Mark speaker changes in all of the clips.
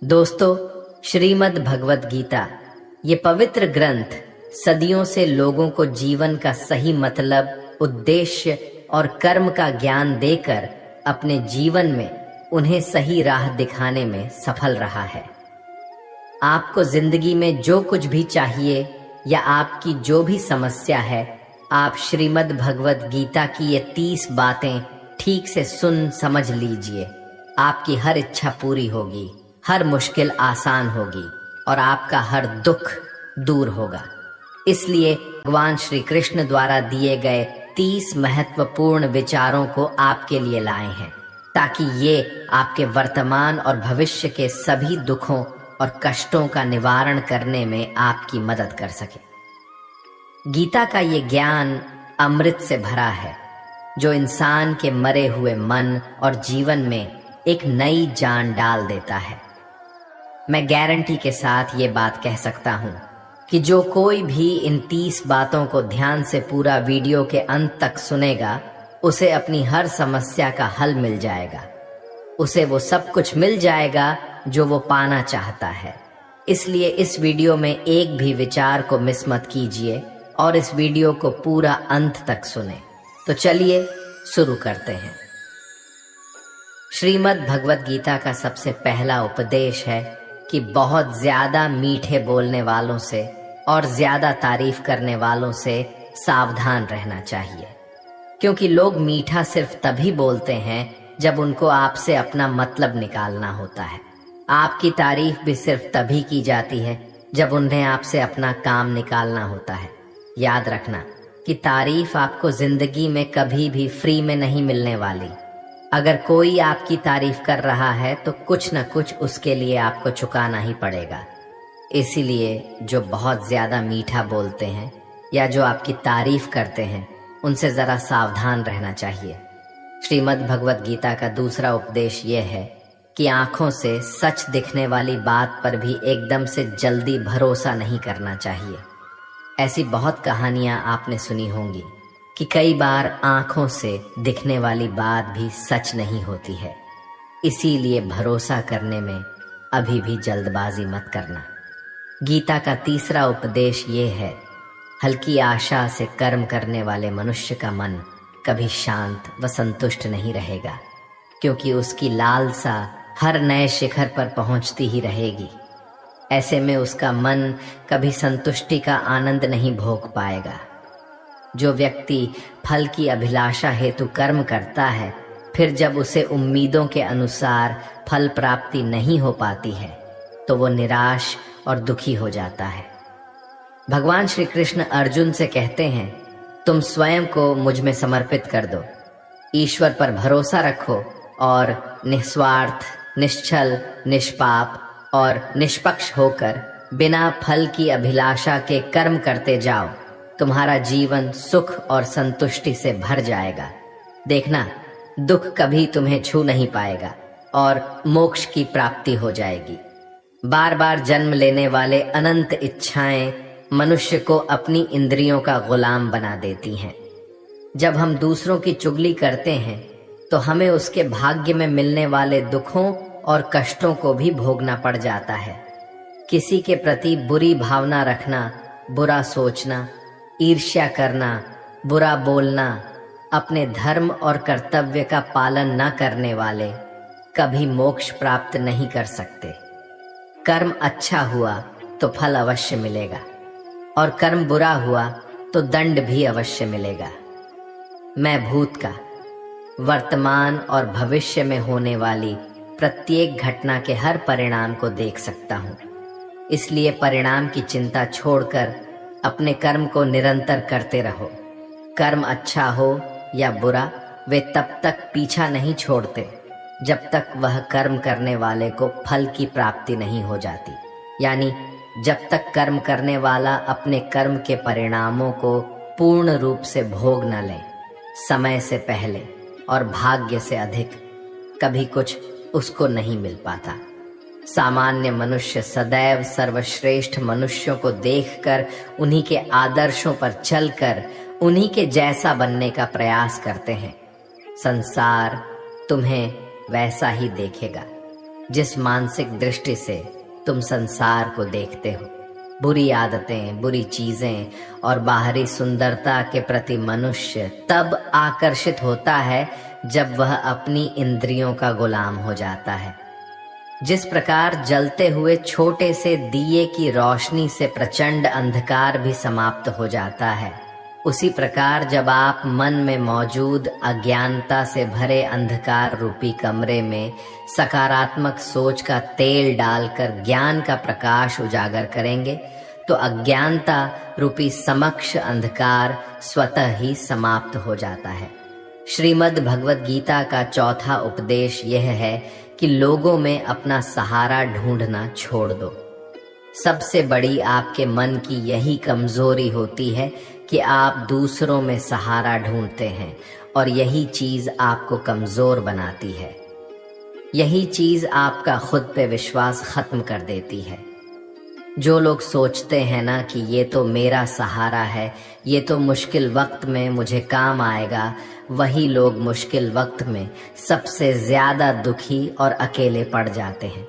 Speaker 1: दोस्तों, श्रीमद् भगवत गीता ये पवित्र ग्रंथ सदियों से लोगों को जीवन का सही मतलब, उद्देश्य और कर्म का ज्ञान देकर अपने जीवन में उन्हें सही राह दिखाने में सफल रहा है। आपको जिंदगी में जो कुछ भी चाहिए या आपकी जो भी समस्या है, आप श्रीमद् भगवत गीता की ये 30 बातें ठीक से सुन समझ लीजिए। आपकी हर इच्छा पूरी होगी, हर मुश्किल आसान होगी और आपका हर दुख दूर होगा। इसलिए भगवान श्री कृष्ण द्वारा दिए गए 30 महत्वपूर्ण विचारों को आपके लिए लाए हैं, ताकि ये आपके वर्तमान और भविष्य के सभी दुखों और कष्टों का निवारण करने में आपकी मदद कर सके। गीता का ये ज्ञान अमृत से भरा है, जो इंसान के मरे हुए मन और जीवन में एक नई जान डाल देता है। मैं गारंटी के साथ ये बात कह सकता हूँ कि जो कोई भी इन 30 बातों को ध्यान से पूरा वीडियो के अंत तक सुनेगा, उसे अपनी हर समस्या का हल मिल जाएगा। उसे वो सब कुछ मिल जाएगा जो वो पाना चाहता है। इसलिए इस वीडियो में एक भी विचार को मिस मत कीजिए और इस वीडियो को पूरा अंत तक सुने। तो चलिए शुरू करते हैं। श्रीमद् भगवत गीता का सबसे पहला उपदेश है कि बहुत ज्यादा मीठे बोलने वालों से और ज्यादा तारीफ करने वालों से सावधान रहना चाहिए, क्योंकि लोग मीठा सिर्फ तभी बोलते हैं जब उनको आपसे अपना मतलब निकालना होता है। आपकी तारीफ भी सिर्फ तभी की जाती है जब उन्हें आपसे अपना काम निकालना होता है। याद रखना कि तारीफ आपको जिंदगी में कभी भी फ्री में नहीं मिलने वाली। अगर कोई आपकी तारीफ कर रहा है तो कुछ न कुछ उसके लिए आपको चुकाना ही पड़ेगा। इसीलिए जो बहुत ज्यादा मीठा बोलते हैं या जो आपकी तारीफ करते हैं, उनसे जरा सावधान रहना चाहिए। श्रीमद् भगवत गीता का दूसरा उपदेश ये है कि आंखों से सच दिखने वाली बात पर भी एकदम से जल्दी भरोसा नहीं करना चाहिए। ऐसी बहुत कहानियां आपने सुनी होंगी कि कई बार आंखों से दिखने वाली बात भी सच नहीं होती है। इसीलिए भरोसा करने में अभी भी जल्दबाजी मत करना। गीता का तीसरा उपदेश ये है, हल्की आशा से कर्म करने वाले मनुष्य का मन कभी शांत व संतुष्ट नहीं रहेगा, क्योंकि उसकी लालसा हर नए शिखर पर पहुंचती ही रहेगी। ऐसे में उसका मन कभी संतुष्टि का आनंद नहीं भोग पाएगा। जो व्यक्ति फल की अभिलाषा हेतु कर्म करता है, फिर जब उसे उम्मीदों के अनुसार फल प्राप्ति नहीं हो पाती है, तो वो निराश और दुखी हो जाता है। भगवान श्री कृष्ण अर्जुन से कहते हैं, तुम स्वयं को मुझ में समर्पित कर दो, ईश्वर पर भरोसा रखो और निस्वार्थ, निश्चल, निष्पाप और निष्पक्ष होकर बिना फल की अभिलाषा के कर्म करते जाओ। तुम्हारा जीवन सुख और संतुष्टि से भर जाएगा। देखना, दुख कभी तुम्हें छू नहीं पाएगा और मोक्ष की प्राप्ति हो जाएगी। बार बार जन्म लेने वाले अनंत इच्छाएं मनुष्य को अपनी इंद्रियों का गुलाम बना देती हैं। जब हम दूसरों की चुगली करते हैं तो हमें उसके भाग्य में मिलने वाले दुखों और कष्टों को भी भोगना पड़ जाता है। किसी के प्रति बुरी भावना रखना, बुरा सोचना, ईर्ष्या करना, बुरा बोलना, अपने धर्म और कर्तव्य का पालन न करने वाले कभी मोक्ष प्राप्त नहीं कर सकते। कर्म अच्छा हुआ तो फल अवश्य मिलेगा और कर्म बुरा हुआ तो दंड भी अवश्य मिलेगा। मैं भूत का, वर्तमान और भविष्य में होने वाली प्रत्येक घटना के हर परिणाम को देख सकता हूँ। इसलिए परिणाम की चिंता छोड़कर अपने कर्म को निरंतर करते रहो। कर्म अच्छा हो या बुरा, वे तब तक पीछा नहीं छोड़ते जब तक वह कर्म करने वाले को फल की प्राप्ति नहीं हो जाती। यानी जब तक कर्म करने वाला अपने कर्म के परिणामों को पूर्ण रूप से भोग न ले, समय से पहले और भाग्य से अधिक कभी कुछ उसको नहीं मिल पाता। सामान्य मनुष्य सदैव सर्वश्रेष्ठ मनुष्यों को देखकर, उन्हीं के आदर्शों पर चलकर उन्हीं के जैसा बनने का प्रयास करते हैं। संसार तुम्हें वैसा ही देखेगा। जिस मानसिक दृष्टि से तुम संसार को देखते हो। बुरी आदतें, बुरी चीजें और बाहरी सुंदरता के प्रति मनुष्य तब आकर्षित होता है जब वह अपनी इंद्रियों का गुलाम हो जाता है। जिस प्रकार जलते हुए छोटे से दिए की रोशनी से प्रचंड अंधकार भी समाप्त हो जाता है, उसी प्रकार जब आप मन में मौजूद अज्ञानता से भरे अंधकार रूपी कमरे में सकारात्मक सोच का तेल डालकर ज्ञान का प्रकाश उजागर करेंगे, तो अज्ञानता रूपी समक्ष अंधकार स्वतः ही समाप्त हो जाता है। श्रीमद् भगवद गीता का चौथा उपदेश यह है कि लोगों में अपना सहारा ढूंढना छोड़ दो। सबसे बड़ी आपके मन की यही कमजोरी होती है कि आप दूसरों में सहारा ढूंढते हैं, और यही चीज आपको कमजोर बनाती है। यही चीज आपका खुद पे विश्वास खत्म कर देती है। जो लोग सोचते हैं ना कि ये तो मेरा सहारा है, ये तो मुश्किल वक्त में मुझे काम आएगा, वही लोग मुश्किल वक्त में सबसे ज्यादा दुखी और अकेले पड़ जाते हैं।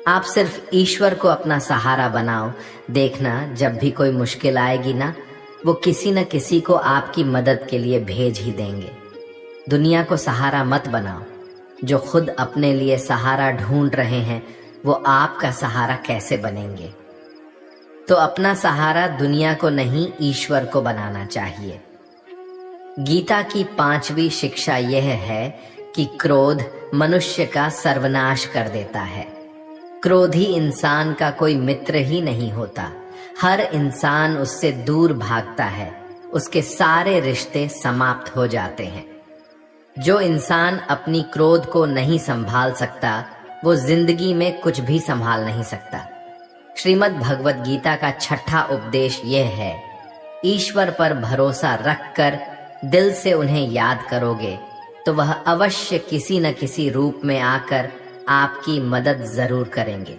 Speaker 1: आप सिर्फ ईश्वर को अपना सहारा बनाओ, देखना जब भी कोई मुश्किल आएगी ना, वो किसी न किसी को आपकी मदद के लिए भेज ही देंगे। दुनिया को सहारा मत बनाओ। जो खुद अपने लिए सहारा ढूंढ रहे हैं, वो आपका सहारा कैसे बनेंगे? तो अपना सहारा दुनिया को नहीं, ईश्वर को बनाना चाहिए। गीता की 5वीं शिक्षा यह है कि क्रोध मनुष्य का सर्वनाश कर देता है। क्रोधी इंसान का कोई मित्र ही नहीं होता। हर इंसान उससे दूर भागता है, उसके सारे रिश्ते समाप्त हो जाते हैं। जो इंसान अपनी क्रोध को नहीं संभाल सकता, वो जिंदगी में कुछ भी संभाल नहीं सकता। श्रीमद् भगवद गीता का 6ठा उपदेश यह है, ईश्वर पर भरोसा रखकर दिल से उन्हें याद करोगे तो वह अवश्य किसी न किसी रूप में आकर आपकी मदद जरूर करेंगे।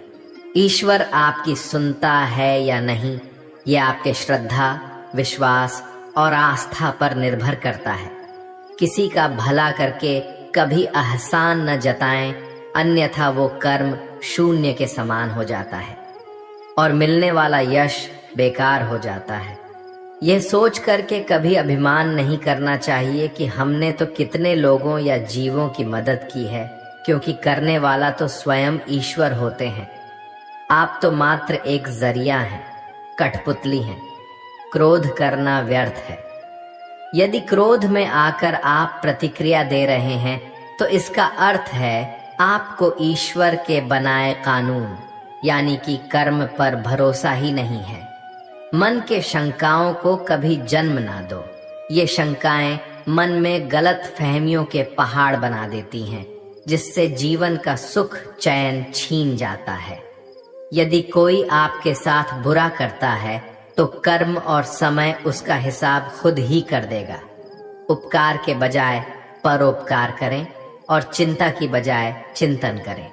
Speaker 1: ईश्वर आपकी सुनता है या नहीं, यह आपके श्रद्धा, विश्वास और आस्था पर निर्भर करता है। किसी का भला करके कभी एहसान न जताएं, अन्यथा वो कर्म शून्य के समान हो जाता है और मिलने वाला यश बेकार हो जाता है। यह सोच करके कभी अभिमान नहीं करना चाहिए कि हमने तो कितने लोगों या जीवों की मदद की है, क्योंकि करने वाला तो स्वयं ईश्वर होते हैं। आप तो मात्र एक जरिया हैं, कठपुतली हैं। क्रोध करना व्यर्थ है। यदि क्रोध में आकर आप प्रतिक्रिया दे रहे हैं, तो इसका अर्थ है आपको ईश्वर के बनाए कानून यानी कि कर्म पर भरोसा ही नहीं है। मन के शंकाओं को कभी जन्म ना दो। ये शंकाएं मन में गलत फहमियों के पहाड़ बना देती हैं, जिससे जीवन का सुख चैन छीन जाता है। यदि कोई आपके साथ बुरा करता है, तो कर्म और समय उसका हिसाब खुद ही कर देगा। उपकार के बजाय परोपकार करें और चिंता की बजाय चिंतन करें।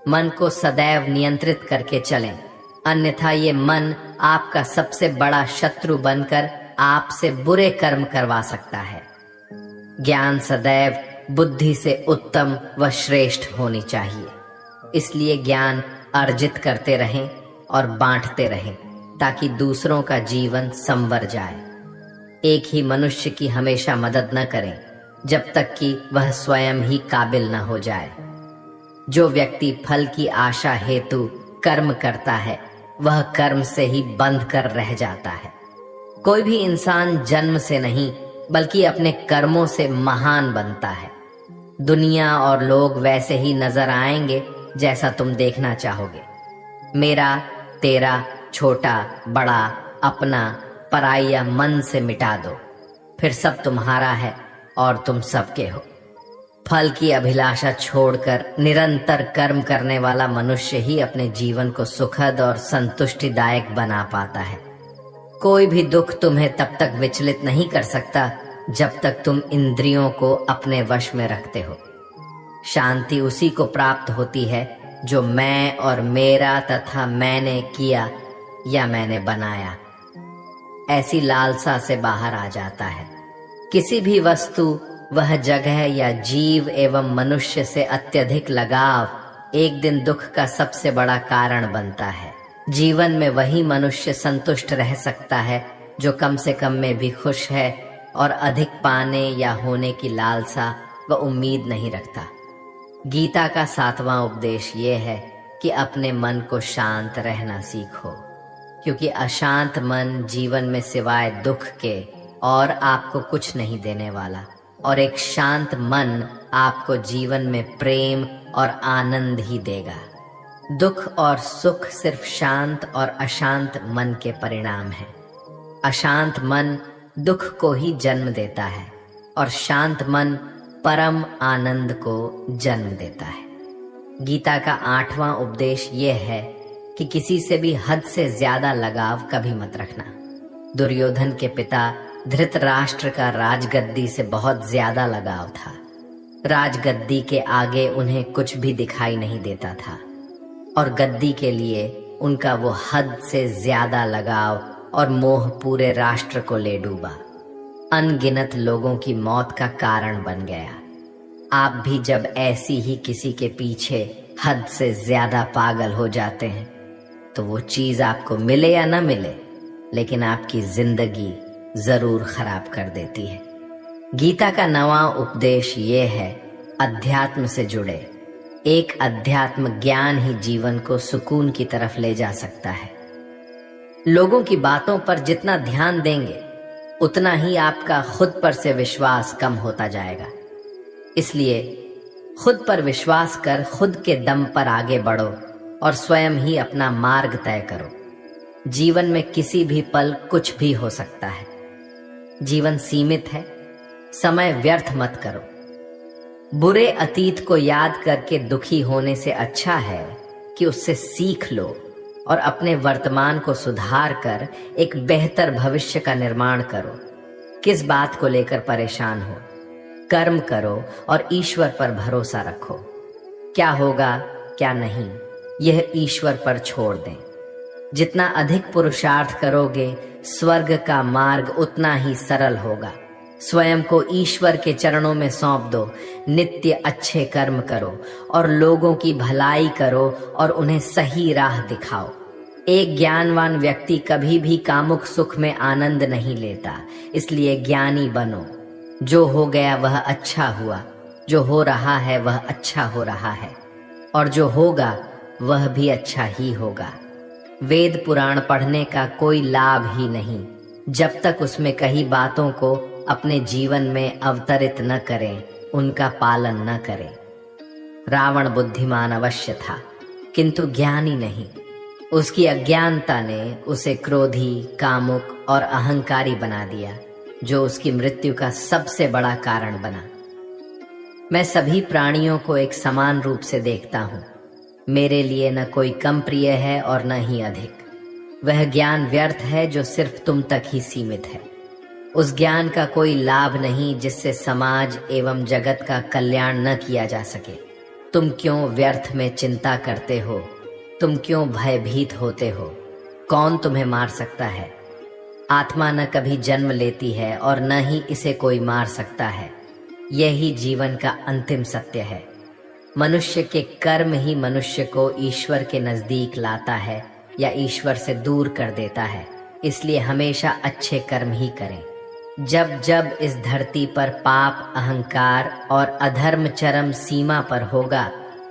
Speaker 1: मन को सदैव नियंत्रित करके चलें, अन्यथा ये मन आपका सबसे बड़ा शत्रु बनकर आपसे बुरे कर्म करवा सकता है। ज्ञान सदैव बुद्धि से उत्तम व श्रेष्ठ होनी चाहिए। इसलिए ज्ञान अर्जित करते रहें और बांटते रहें, ताकि दूसरों का जीवन संवर जाए। एक ही मनुष्य की हमेशा मदद न करें जब तक कि वह स्वयं ही काबिल न हो जाए। जो व्यक्ति फल की आशा हेतु कर्म करता है, वह कर्म से ही बंध कर रह जाता है। कोई भी इंसान जन्म से नहीं, बल्कि अपने कर्मों से महान बनता है। दुनिया और लोग वैसे ही नजर आएंगे जैसा तुम देखना चाहोगे। मेरा, तेरा, छोटा, बड़ा, अपना, पराया मन से मिटा दो, फिर सब तुम्हारा है और तुम सबके हो। फल की अभिलाषा छोड़कर निरंतर कर्म करने वाला मनुष्य ही अपने जीवन को सुखद और संतुष्टिदायक बना पाता है। कोई भी दुख तुम्हें तब तक विचलित नहीं कर सकता जब तक तुम इंद्रियों को अपने वश में रखते हो। शांति उसी को प्राप्त होती है जो मैं और मेरा तथा मैंने किया या मैंने बनाया, ऐसी लालसा से बाहर आ जाता है। किसी भी वस्तु, वह जगह या जीव एवं मनुष्य से अत्यधिक लगाव एक दिन दुख का सबसे बड़ा कारण बनता है। जीवन में वही मनुष्य संतुष्ट रह सकता है जो कम से कम में भी खुश है और अधिक पाने या होने की लालसा व उम्मीद नहीं रखता। गीता का 7वां उपदेश ये है कि अपने मन को शांत रहना सीखो, क्योंकि अशांत मन जीवन में सिवाय दुख के और आपको कुछ नहीं देने वाला, और एक शांत मन आपको जीवन में प्रेम और आनंद ही देगा। दुख और सुख सिर्फ शांत और अशांत मन के परिणाम हैं। अशांत मन दुख को ही जन्म देता है और शांत मन परम आनंद को जन्म देता है। गीता का 8वां उपदेश यह है कि किसी से भी हद से ज्यादा लगाव कभी मत रखना। दुर्योधन के पिता धृतराष्ट्र का राजगद्दी से बहुत ज्यादा लगाव था। राजगद्दी के आगे उन्हें कुछ भी दिखाई नहीं देता था और गद्दी के लिए उनका वो हद से ज्यादा लगाव और मोह पूरे राष्ट्र को ले डूबा, अनगिनत लोगों की मौत का कारण बन गया। आप भी जब ऐसी ही किसी के पीछे हद से ज्यादा पागल हो जाते हैं तो वो चीज आपको मिले या ना मिले, लेकिन आपकी जिंदगी जरूर खराब कर देती है। गीता का 9वां उपदेश ये है, अध्यात्म से जुड़े। एक अध्यात्म ज्ञान ही जीवन को सुकून की तरफ ले जा सकता है। लोगों की बातों पर जितना ध्यान देंगे उतना ही आपका खुद पर से विश्वास कम होता जाएगा। इसलिए खुद पर विश्वास कर खुद के दम पर आगे बढ़ो और स्वयं ही अपना मार्ग तय करो। जीवन में किसी भी पल कुछ भी हो सकता है। जीवन सीमित है, समय व्यर्थ मत करो। बुरे अतीत को याद करके दुखी होने से अच्छा है कि उससे सीख लो और अपने वर्तमान को सुधार कर एक बेहतर भविष्य का निर्माण करो। किस बात को लेकर परेशान हो? कर्म करो और ईश्वर पर भरोसा रखो। क्या होगा क्या नहीं, यह ईश्वर पर छोड़ दें। जितना अधिक पुरुषार्थ करोगे, स्वर्ग का मार्ग उतना ही सरल होगा। स्वयं को ईश्वर के चरणों में सौंप दो। नित्य अच्छे कर्म करो और लोगों की भलाई करो और उन्हें सही राह दिखाओ। एक ज्ञानवान व्यक्ति कभी भी कामुक सुख में आनंद नहीं लेता, इसलिए ज्ञानी बनो। जो हो गया वह अच्छा हुआ, जो हो रहा है वह अच्छा हो रहा है, और जो होगा वह भी अच्छा ही होगा। वेद पुराण पढ़ने का कोई लाभ ही नहीं जब तक उसमें कही बातों को अपने जीवन में अवतरित न करें, उनका पालन न करें। रावण बुद्धिमान अवश्य था, किंतु ज्ञानी नहीं। उसकी अज्ञानता ने उसे क्रोधी, कामुक और अहंकारी बना दिया, जो उसकी मृत्यु का सबसे बड़ा कारण बना। मैं सभी प्राणियों को एक समान रूप से देखता हूँ। मेरे लिए न कोई कम प्रिय है और न ही अधिक। वह ज्ञान व्यर्थ है जो सिर्फ तुम तक ही सीमित है। उस ज्ञान का कोई लाभ नहीं जिससे समाज एवं जगत का कल्याण न किया जा सके। तुम क्यों व्यर्थ में चिंता करते हो? तुम क्यों भयभीत होते हो? कौन तुम्हें मार सकता है? आत्मा न कभी जन्म लेती है और न ही इसे कोई मार सकता है। यही जीवन का अंतिम सत्य है। मनुष्य के कर्म ही मनुष्य को ईश्वर के नजदीक लाता है या ईश्वर से दूर कर देता है। इसलिए हमेशा अच्छे कर्म ही करें। जब जब इस धरती पर पाप, अहंकार और अधर्म चरम सीमा पर होगा,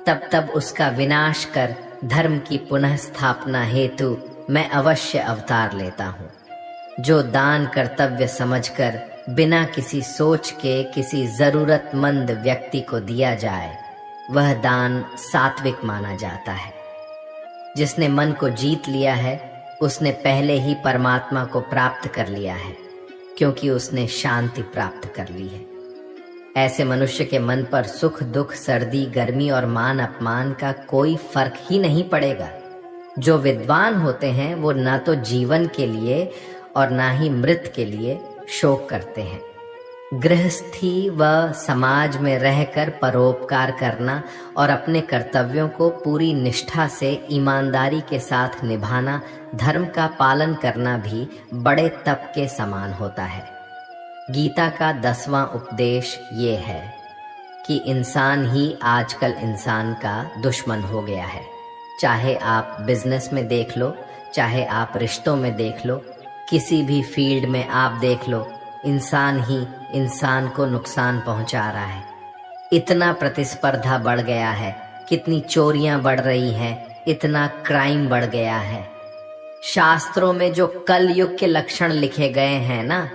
Speaker 1: तब तब उसका विनाश कर धर्म की पुनः स्थापना हेतु मैं अवश्य अवतार लेता हूँ। जो दान कर्तव्य समझकर बिना किसी सोच के किसी जरूरतमंद व्यक्ति को दिया जाए, वह दान सात्विक माना जाता है। जिसने मन को जीत लिया है, उसने पहले ही परमात्मा को प्राप्त कर लिया है, क्योंकि उसने शांति प्राप्त कर ली है। ऐसे मनुष्य के मन पर सुख दुख, सर्दी गर्मी और मान अपमान का कोई फर्क ही नहीं पड़ेगा। जो विद्वान होते हैं वो न तो जीवन के लिए और ना ही मृत के लिए शोक करते हैं। गृहस्थी व समाज में रहकर परोपकार करना और अपने कर्तव्यों को पूरी निष्ठा से ईमानदारी के साथ निभाना, धर्म का पालन करना भी बड़े तप के समान होता है। गीता का 10वां उपदेश ये है कि इंसान ही आजकल इंसान का दुश्मन हो गया है। चाहे आप बिजनेस में देख लो, चाहे आप रिश्तों में देख लो, किसी भी फील्ड में आप देख लो, इंसान ही इंसान को नुकसान पहुंचा रहा है। इतना प्रतिस्पर्धा बढ़ गया है, कितनी चोरियां बढ़ रही हैं, इतना क्राइम बढ़ गया है। शास्त्रों में जो कल युग के लक्षण लिखे गए हैं ना,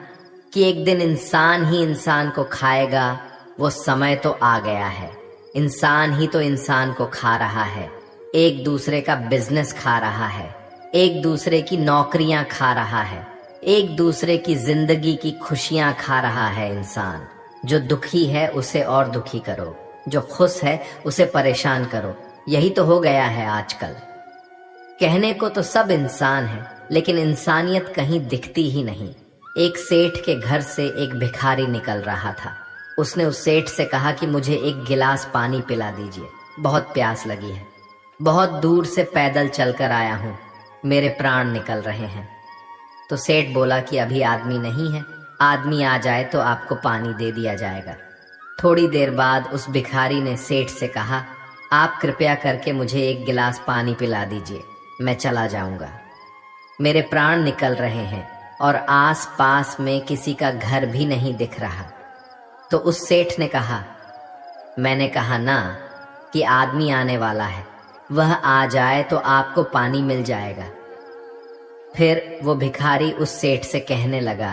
Speaker 1: कि एक दिन इंसान ही इंसान को खाएगा, वो समय तो आ गया है। इंसान ही तो इंसान को खा रहा है, एक दूसरे का बिजनेस खा रहा है, एक दूसरे की नौकरियां खा रहा है, एक दूसरे की जिंदगी की खुशियां खा रहा है। इंसान जो दुखी है उसे और दुखी करो, जो खुश है उसे परेशान करो। यही तो हो गया है आजकल। कहने को तो सब इंसान है, लेकिन इंसानियत कहीं दिखती ही नहीं। एक सेठ के घर से एक भिखारी निकल रहा था। उसने उस सेठ से कहा कि मुझे एक गिलास पानी पिला दीजिए, बहुत प्यास लगी है, बहुत दूर से पैदल चलकर आया हूँ, मेरे प्राण निकल रहे हैं। तो सेठ बोला कि अभी आदमी नहीं है, आदमी आ जाए तो आपको पानी दे दिया जाएगा। थोड़ी देर बाद उस भिखारी ने सेठ से कहा, आप कृपया करके मुझे एक गिलास पानी पिला दीजिए, मैं चला जाऊंगा, मेरे प्राण निकल रहे हैं और आस पास में किसी का घर भी नहीं दिख रहा। तो उस सेठ ने कहा, मैंने कहा ना कि आदमी आने वाला है, वह आ जाए तो आपको पानी मिल जाएगा। फिर वो भिखारी उस सेठ से कहने लगा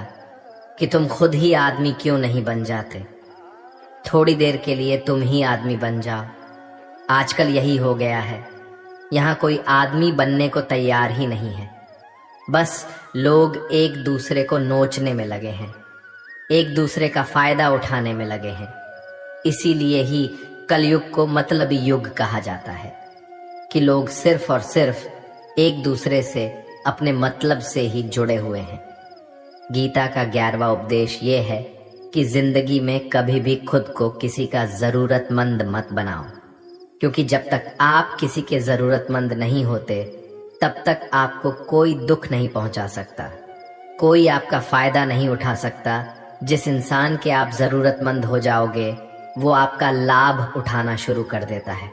Speaker 1: कि तुम खुद ही आदमी क्यों नहीं बन जाते, थोड़ी देर के लिए तुम ही आदमी बन जाओ। आजकल यही हो गया है, यहाँ कोई आदमी बनने को तैयार ही नहीं है। बस लोग एक दूसरे को नोचने में लगे हैं, एक दूसरे का फायदा उठाने में लगे हैं। इसीलिए ही कलयुग को मतलबी युग कहा जाता है, कि लोग सिर्फ और सिर्फ एक दूसरे से अपने मतलब से ही जुड़े हुए हैं। गीता का 11वां उपदेश ये है कि जिंदगी में कभी भी खुद को किसी का जरूरतमंद मत बनाओ, क्योंकि जब तक आप किसी के जरूरतमंद नहीं होते तब तक आपको कोई दुख नहीं पहुंचा सकता, कोई आपका फायदा नहीं उठा सकता। जिस इंसान के आप जरूरतमंद हो जाओगे वो आपका लाभ उठाना शुरू कर देता है।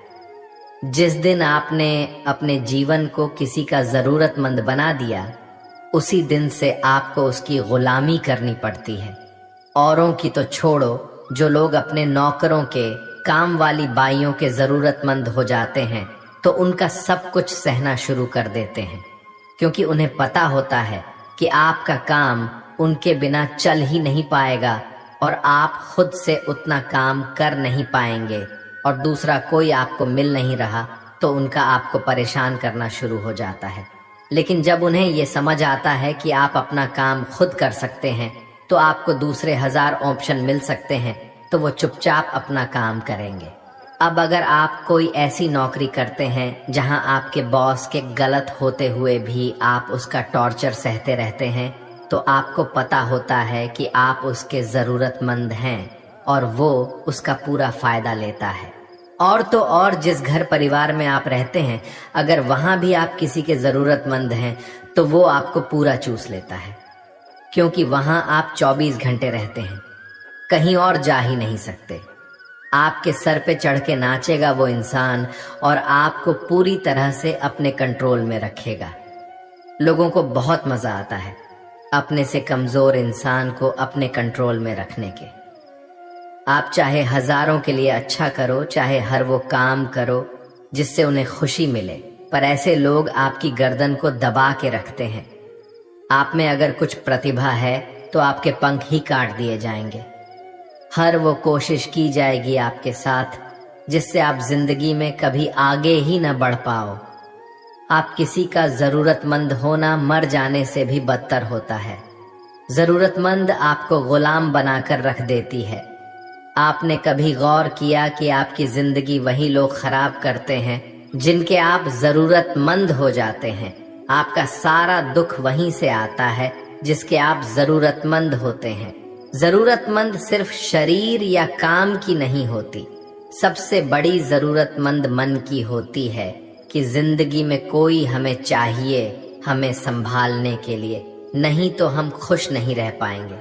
Speaker 1: जिस दिन आपने अपने जीवन को किसी का जरूरतमंद बना दिया, उसी दिन से आपको उसकी गुलामी करनी पड़ती है। औरों की तो छोड़ो, जो लोग अपने नौकरों के, काम वाली बाइयों के जरूरतमंद हो जाते हैं तो उनका सब कुछ सहना शुरू कर देते हैं, क्योंकि उन्हें पता होता है कि आपका काम उनके बिना चल ही नहीं पाएगा और आप खुद से उतना काम कर नहीं पाएंगे, और दूसरा कोई आपको मिल नहीं रहा तो उनका आपको परेशान करना शुरू हो जाता है। लेकिन जब उन्हें ये समझ आता है कि आप अपना काम खुद कर सकते हैं, तो आपको दूसरे 1000 ऑप्शन मिल सकते हैं, तो वो चुपचाप अपना काम करेंगे। अब अगर आप कोई ऐसी नौकरी करते हैं जहां आपके बॉस के गलत होते हुए भी आप उसका टॉर्चर सहते रहते हैं, तो आपको पता होता है कि आप उसके ज़रूरतमंद हैं और वो उसका पूरा फायदा लेता है। और तो और जिस घर परिवार में आप रहते हैं, अगर वहां भी आप किसी के ज़रूरतमंद हैं तो वो आपको पूरा चूस लेता है, क्योंकि वहां आप 24 घंटे रहते हैं, कहीं और जा ही नहीं सकते। आपके सर पे चढ़ के नाचेगा वो इंसान और आपको पूरी तरह से अपने कंट्रोल में रखेगा। लोगों को बहुत मजा आता है अपने से कमजोर इंसान को अपने कंट्रोल में रखने के। आप चाहे हजारों के लिए अच्छा करो, चाहे हर वो काम करो जिससे उन्हें खुशी मिले, पर ऐसे लोग आपकी गर्दन को दबा के रखते हैं। आप में अगर कुछ प्रतिभा है तो आपके पंख ही काट दिए जाएंगे। हर वो कोशिश की जाएगी आपके साथ जिससे आप जिंदगी में कभी आगे ही न बढ़ पाओ। आप किसी का जरूरतमंद होना मर जाने से भी बदतर होता है। जरूरतमंद आपको गुलाम बनाकर रख देती है। आपने कभी गौर किया कि आपकी जिंदगी वही लोग खराब करते हैं जिनके आप जरूरतमंद हो जाते हैं। आपका सारा दुख वहीं से आता है जिसके आप जरूरतमंद होते हैं। जरूरतमंद सिर्फ शरीर या काम की नहीं होती, सबसे बड़ी जरूरतमंद मन की होती है कि जिंदगी में कोई हमें चाहिए, हमें संभालने के लिए, नहीं तो हम खुश नहीं रह पाएंगे।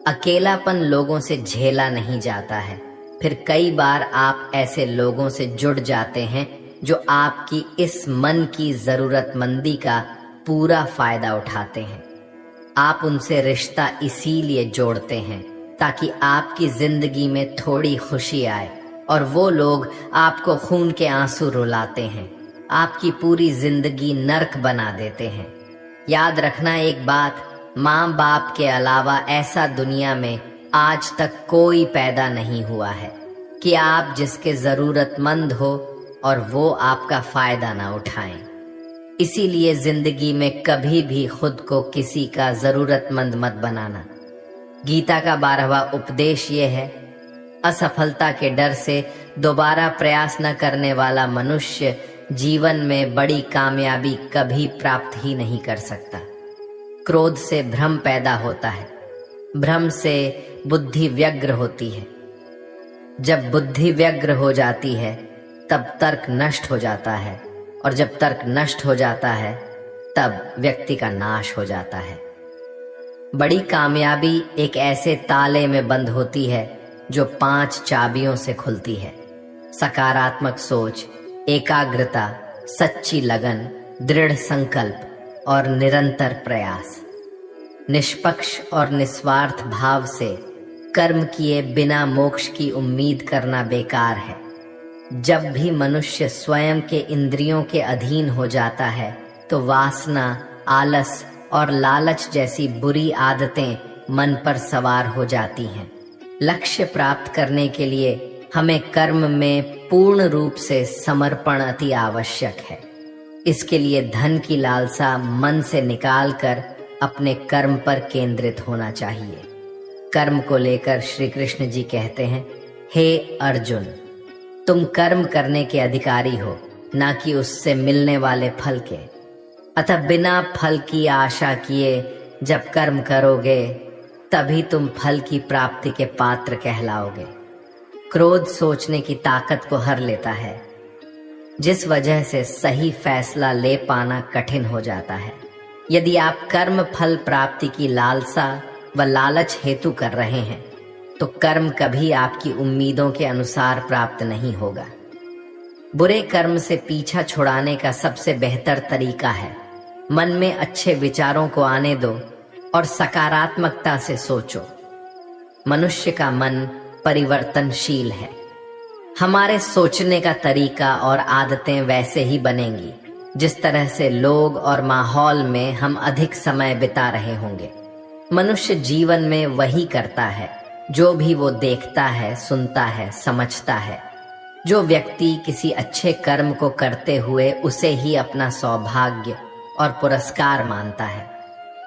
Speaker 1: अकेलापन लोगों से झेला नहीं जाता है, फिर कई बार आप ऐसे लोगों से जुड़ जाते हैं जो आपकी इस मन की जरूरतमंदी का पूरा फायदा उठाते हैं। आप उनसे रिश्ता इसीलिए जोड़ते हैं ताकि आपकी जिंदगी में थोड़ी खुशी आए, और वो लोग आपको खून के आंसू रुलाते हैं, आपकी पूरी जिंदगी नर्क बना देते हैं। याद रखना एक बात, माँ बाप के अलावा ऐसा दुनिया में आज तक कोई पैदा नहीं हुआ है कि आप जिसके जरूरतमंद हो और वो आपका फायदा ना उठाएं। इसीलिए जिंदगी में कभी भी खुद को किसी का जरूरतमंद मत बनाना। गीता का 12वां उपदेश ये है, असफलता के डर से दोबारा प्रयास न करने वाला मनुष्य जीवन में बड़ी कामयाबी कभी प्राप्त ही नहीं कर सकता। क्रोध से भ्रम पैदा होता है, भ्रम से बुद्धि व्यग्र होती है। जब बुद्धि व्यग्र हो जाती है तब तर्क नष्ट हो जाता है, और जब तर्क नष्ट हो जाता है तब व्यक्ति का नाश हो जाता है। बड़ी कामयाबी एक ऐसे ताले में बंद होती है जो 5 चाबियों से खुलती है। सकारात्मक सोच, एकाग्रता, सच्ची लगन, दृढ़ संकल्प और निरंतर प्रयास। निष्पक्ष और निस्वार्थ भाव से कर्म किए बिना मोक्ष की उम्मीद करना बेकार है। जब भी मनुष्य स्वयं के इंद्रियों के अधीन हो जाता है तो वासना, आलस और लालच जैसी बुरी आदतें मन पर सवार हो जाती हैं। लक्ष्य प्राप्त करने के लिए हमें कर्म में पूर्ण रूप से समर्पण अति आवश्यक है। इसके लिए धन की लालसा मन से निकालकर अपने कर्म पर केंद्रित होना चाहिए। कर्म को लेकर श्री कृष्ण जी कहते हैं, हे अर्जुन, तुम कर्म करने के अधिकारी हो, ना कि उससे मिलने वाले फल के। अतः बिना फल की आशा किए जब कर्म करोगे तभी तुम फल की प्राप्ति के पात्र कहलाओगे। क्रोध सोचने की ताकत को हर लेता है, जिस वजह से सही फैसला ले पाना कठिन हो जाता है। यदि आप कर्म फल प्राप्ति की लालसा व लालच हेतु कर रहे हैं तो कर्म कभी आपकी उम्मीदों के अनुसार प्राप्त नहीं होगा। बुरे कर्म से पीछा छुड़ाने का सबसे बेहतर तरीका है, मन में अच्छे विचारों को आने दो और सकारात्मकता से सोचो। मनुष्य का मन परिवर्तनशील है। हमारे सोचने का तरीका और आदतें वैसे ही बनेंगी जिस तरह से लोग और माहौल में हम अधिक समय बिता रहे होंगे। मनुष्य जीवन में वही करता है जो भी वो देखता है, सुनता है, समझता है। जो व्यक्ति किसी अच्छे कर्म को करते हुए उसे ही अपना सौभाग्य और पुरस्कार मानता है,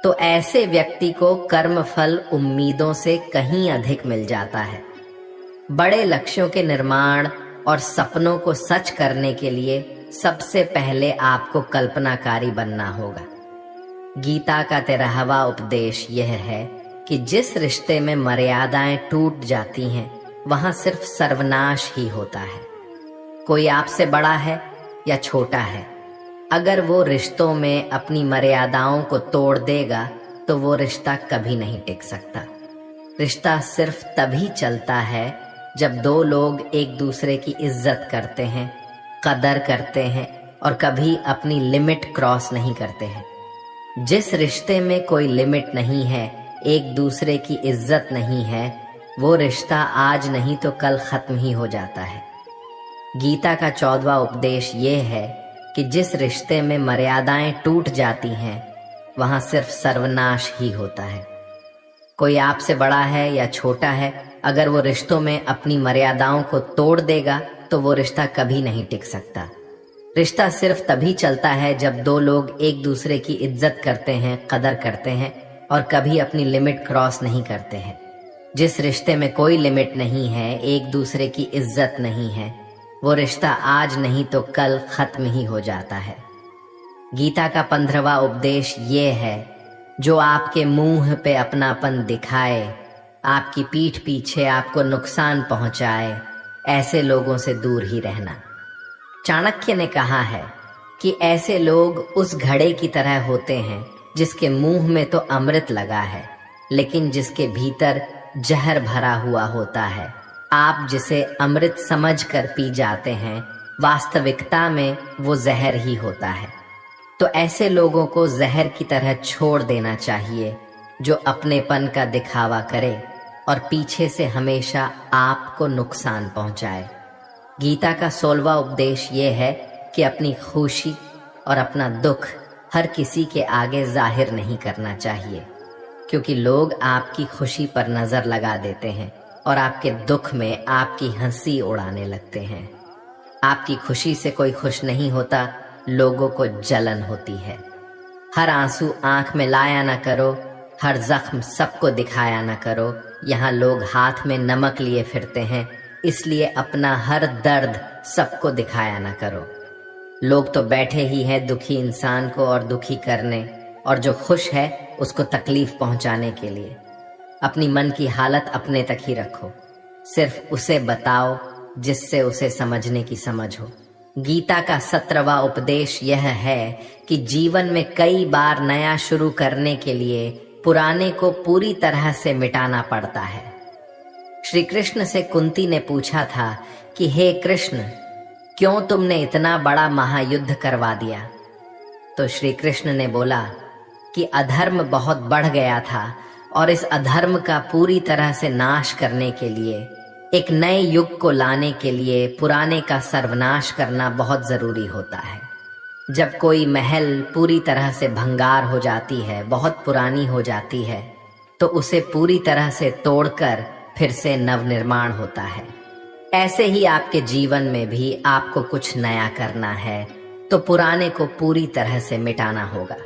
Speaker 1: तो ऐसे व्यक्ति को कर्म फल उम्मीदों से कहीं अधिक मिल जाता है। बड़े लक्ष्यों के निर्माण और सपनों को सच करने के लिए सबसे पहले आपको कल्पनाकारी बनना होगा। गीता का 13वां उपदेश यह है कि जिस रिश्ते में मर्यादाएं टूट जाती हैं वहां सिर्फ सर्वनाश ही होता है। कोई आपसे बड़ा है या छोटा है, अगर वो रिश्तों में अपनी मर्यादाओं को तोड़ देगा तो वो रिश्ता कभी नहीं टिक सकता। रिश्ता सिर्फ तभी चलता है जब दो लोग एक दूसरे की इज्जत करते हैं, कदर करते हैं और कभी अपनी लिमिट क्रॉस नहीं करते हैं। जिस रिश्ते में कोई लिमिट नहीं है, एक दूसरे की इज्जत नहीं है, वो रिश्ता आज नहीं तो कल खत्म ही हो जाता है। गीता का 14वां उपदेश ये है कि जिस रिश्ते में मर्यादाएं टूट जाती हैं वहां सिर्फ सर्वनाश ही होता है। कोई आपसे बड़ा है या छोटा है, अगर वो रिश्तों में अपनी मर्यादाओं को तोड़ देगा तो वो रिश्ता कभी नहीं टिक सकता। रिश्ता सिर्फ तभी चलता है जब दो लोग एक दूसरे की इज्जत करते हैं, कदर करते हैं और कभी अपनी लिमिट क्रॉस नहीं करते हैं। जिस रिश्ते में कोई लिमिट नहीं है, एक दूसरे की इज्जत नहीं है, वो रिश्ता आज नहीं तो कल खत्म ही हो जाता है। गीता का 15वां उपदेश ये है, जो आपके मुंह पे अपनापन दिखाए, आपकी पीठ पीछे आपको नुकसान पहुंचाए, ऐसे लोगों से दूर ही रहना। चाणक्य ने कहा है कि ऐसे लोग उस घड़े की तरह होते हैं जिसके मुंह में तो अमृत लगा है लेकिन जिसके भीतर जहर भरा हुआ होता है। आप जिसे अमृत समझकर पी जाते हैं, वास्तविकता में वो जहर ही होता है। तो ऐसे लोगों को जहर की तरह छोड़ देना चाहिए जो अपनेपन का दिखावा करे और पीछे से हमेशा आपको नुकसान पहुंचाए। गीता का 16वां उपदेश ये है कि अपनी खुशी और अपना दुख हर किसी के आगे जाहिर नहीं करना चाहिए, क्योंकि लोग आपकी खुशी पर नजर लगा देते हैं और आपके दुख में आपकी हंसी उड़ाने लगते हैं। आपकी खुशी से कोई खुश नहीं होता, लोगों को जलन होती है। हर आंसू आंख में लाया ना करो, हर जख्म सबको दिखाया ना करो। यहाँ लोग हाथ में नमक लिए फिरते हैं, इसलिए अपना हर दर्द सबको दिखाया ना करो। लोग तो बैठे ही हैं दुखी इंसान को और दुखी करने, और जो खुश है उसको तकलीफ पहुंचाने के लिए। अपनी मन की हालत अपने तक ही रखो, सिर्फ उसे बताओ जिससे उसे समझने की समझ हो। गीता का 17वां उपदेश यह है कि जीवन में कई बार नया शुरू करने के लिए पुराने को पूरी तरह से मिटाना पड़ता है। श्री कृष्ण से कुंती ने पूछा था कि हे कृष्ण, क्यों तुमने इतना बड़ा महायुद्ध करवा दिया? तो श्री कृष्ण ने बोला कि अधर्म बहुत बढ़ गया था और इस अधर्म का पूरी तरह से नाश करने के लिए, एक नए युग को लाने के लिए पुराने का सर्वनाश करना बहुत जरूरी होता है। जब कोई महल पूरी तरह से भंगार हो जाती है, बहुत पुरानी हो जाती है, तो उसे पूरी तरह से तोड़कर फिर से नवनिर्माण होता है। ऐसे ही आपके जीवन में भी आपको कुछ नया करना है, तो पुराने को पूरी तरह से मिटाना होगा।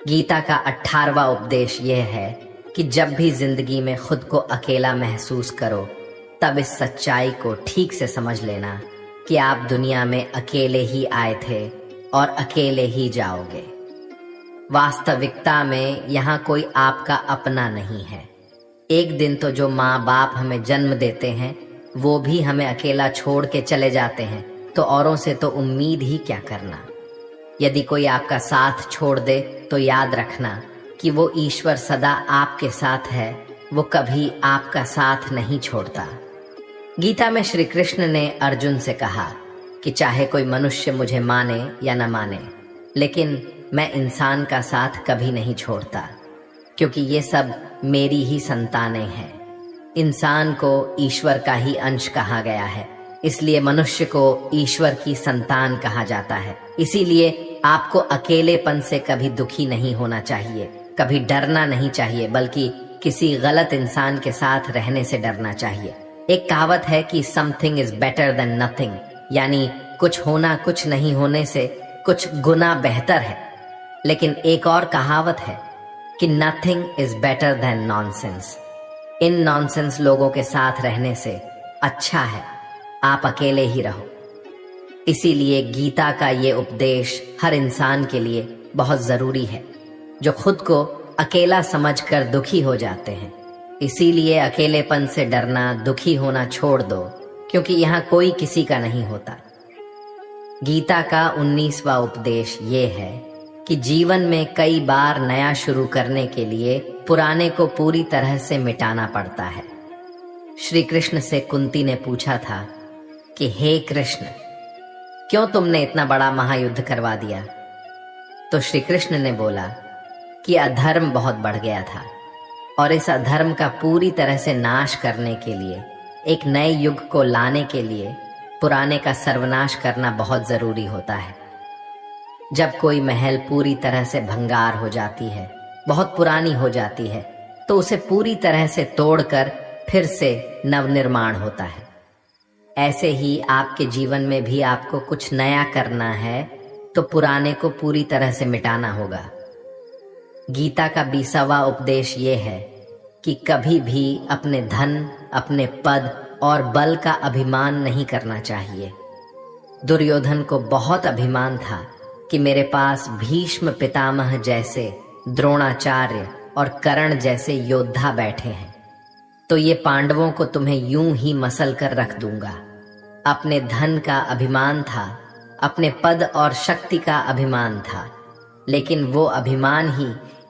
Speaker 1: गीता का 18वां उपदेश यह है कि जब भी जिंदगी में खुद को अकेला महसूस करो, तब इस सच्चाई को ठीक से समझ लेना कि आप दुनिया में अकेले ही आए थे और अकेले ही जाओगे। वास्तविकता में यहाँ कोई आपका अपना नहीं है। एक दिन तो जो माँ बाप हमें जन्म देते हैं वो भी हमें अकेला छोड़ के चले जाते हैं, तो औरों से तो उम्मीद ही क्या करना। यदि कोई आपका साथ छोड़ दे तो याद रखना कि वो ईश्वर सदा आपके साथ है, वो कभी आपका साथ नहीं छोड़ता। गीता में श्री कृष्ण ने अर्जुन से कहा कि चाहे कोई मनुष्य मुझे माने या न माने, लेकिन मैं इंसान का साथ कभी नहीं छोड़ता, क्योंकि ये सब मेरी ही संतानें हैं। इंसान को ईश्वर का ही अंश कहा गया है, इसलिए मनुष्य को ईश्वर की संतान कहा जाता है। इसीलिए आपको अकेलेपन से कभी दुखी नहीं होना चाहिए, कभी डरना नहीं चाहिए, बल्कि किसी गलत इंसान के साथ रहने से डरना चाहिए। एक कहावत है कि something is better than nothing, यानी कुछ होना कुछ नहीं होने से कुछ गुना बेहतर है। लेकिन एक और कहावत है कि nothing is better than nonsense. In nonsense लोगों के साथ रहने से अच्छा है आप अकेले ही रहो। इसीलिए गीता का ये उपदेश हर इंसान के लिए बहुत जरूरी है, जो खुद को अकेला समझकर दुखी हो जाते हैं। इसीलिए अकेलेपन से डरना, दुखी होना छोड़ दो, क्योंकि यहाँ कोई किसी का नहीं होता। गीता का 19वां उपदेश ये है कि जीवन में कई बार नया शुरू करने के लिए पुराने को पूरी तरह से मिटाना पड़ता है। श्री कृष्ण से कुंती ने पूछा था कि हे कृष्ण, क्यों तुमने इतना बड़ा महायुद्ध करवा दिया? तो श्री कृष्ण ने बोला कि अधर्म बहुत बढ़ गया था और इस अधर्म का पूरी तरह से नाश करने के लिए, एक नए युग को लाने के लिए पुराने का सर्वनाश करना बहुत जरूरी होता है। जब कोई महल पूरी तरह से भंगार हो जाती है, बहुत पुरानी हो जाती है, तो उसे पूरी तरह से तोड़कर फिर से नवनिर्माण होता है। ऐसे ही आपके जीवन में भी आपको कुछ नया करना है, तो पुराने को पूरी तरह से मिटाना होगा। गीता का 20वां उपदेश ये है कि कभी भी अपने धन, अपने पद और बल का अभिमान नहीं करना चाहिए। दुर्योधन को बहुत अभिमान था कि मेरे पास भीष्म पितामह जैसे, द्रोणाचार्य और कर्ण जैसे योद्धा बैठे हैं, तो ये पांडवों को तुम्हें यूं ही मसल कर रख दूंगा। अपने धन का अभिमान था, अपने पद और शक्ति का अभिमान था, लेकिन वो अभिमान ही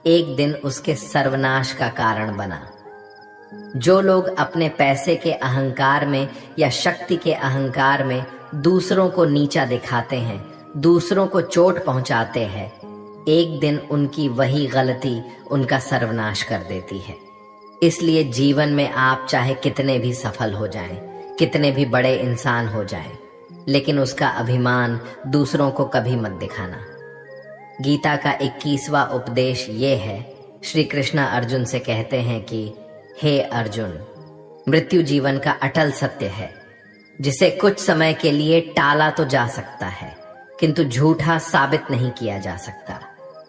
Speaker 1: एक दिन उसके सर्वनाश का कारण बना। जो लोग अपने पैसे के अहंकार में या शक्ति के अहंकार में दूसरों को नीचा दिखाते हैं, दूसरों को चोट पहुंचाते हैं, एक दिन उनकी वही गलती उनका सर्वनाश कर देती है। इसलिए जीवन में आप चाहे कितने भी सफल हो जाएं, कितने भी बड़े इंसान हो जाएं, लेकिन उसका अभिमान दूसरों को कभी मत दिखाना। गीता का 21वां उपदेश ये है, श्री कृष्ण अर्जुन से कहते हैं कि हे अर्जुन, मृत्यु जीवन का अटल सत्य है, जिसे कुछ समय के लिए टाला तो जा सकता है, किंतु झूठा साबित नहीं किया जा सकता।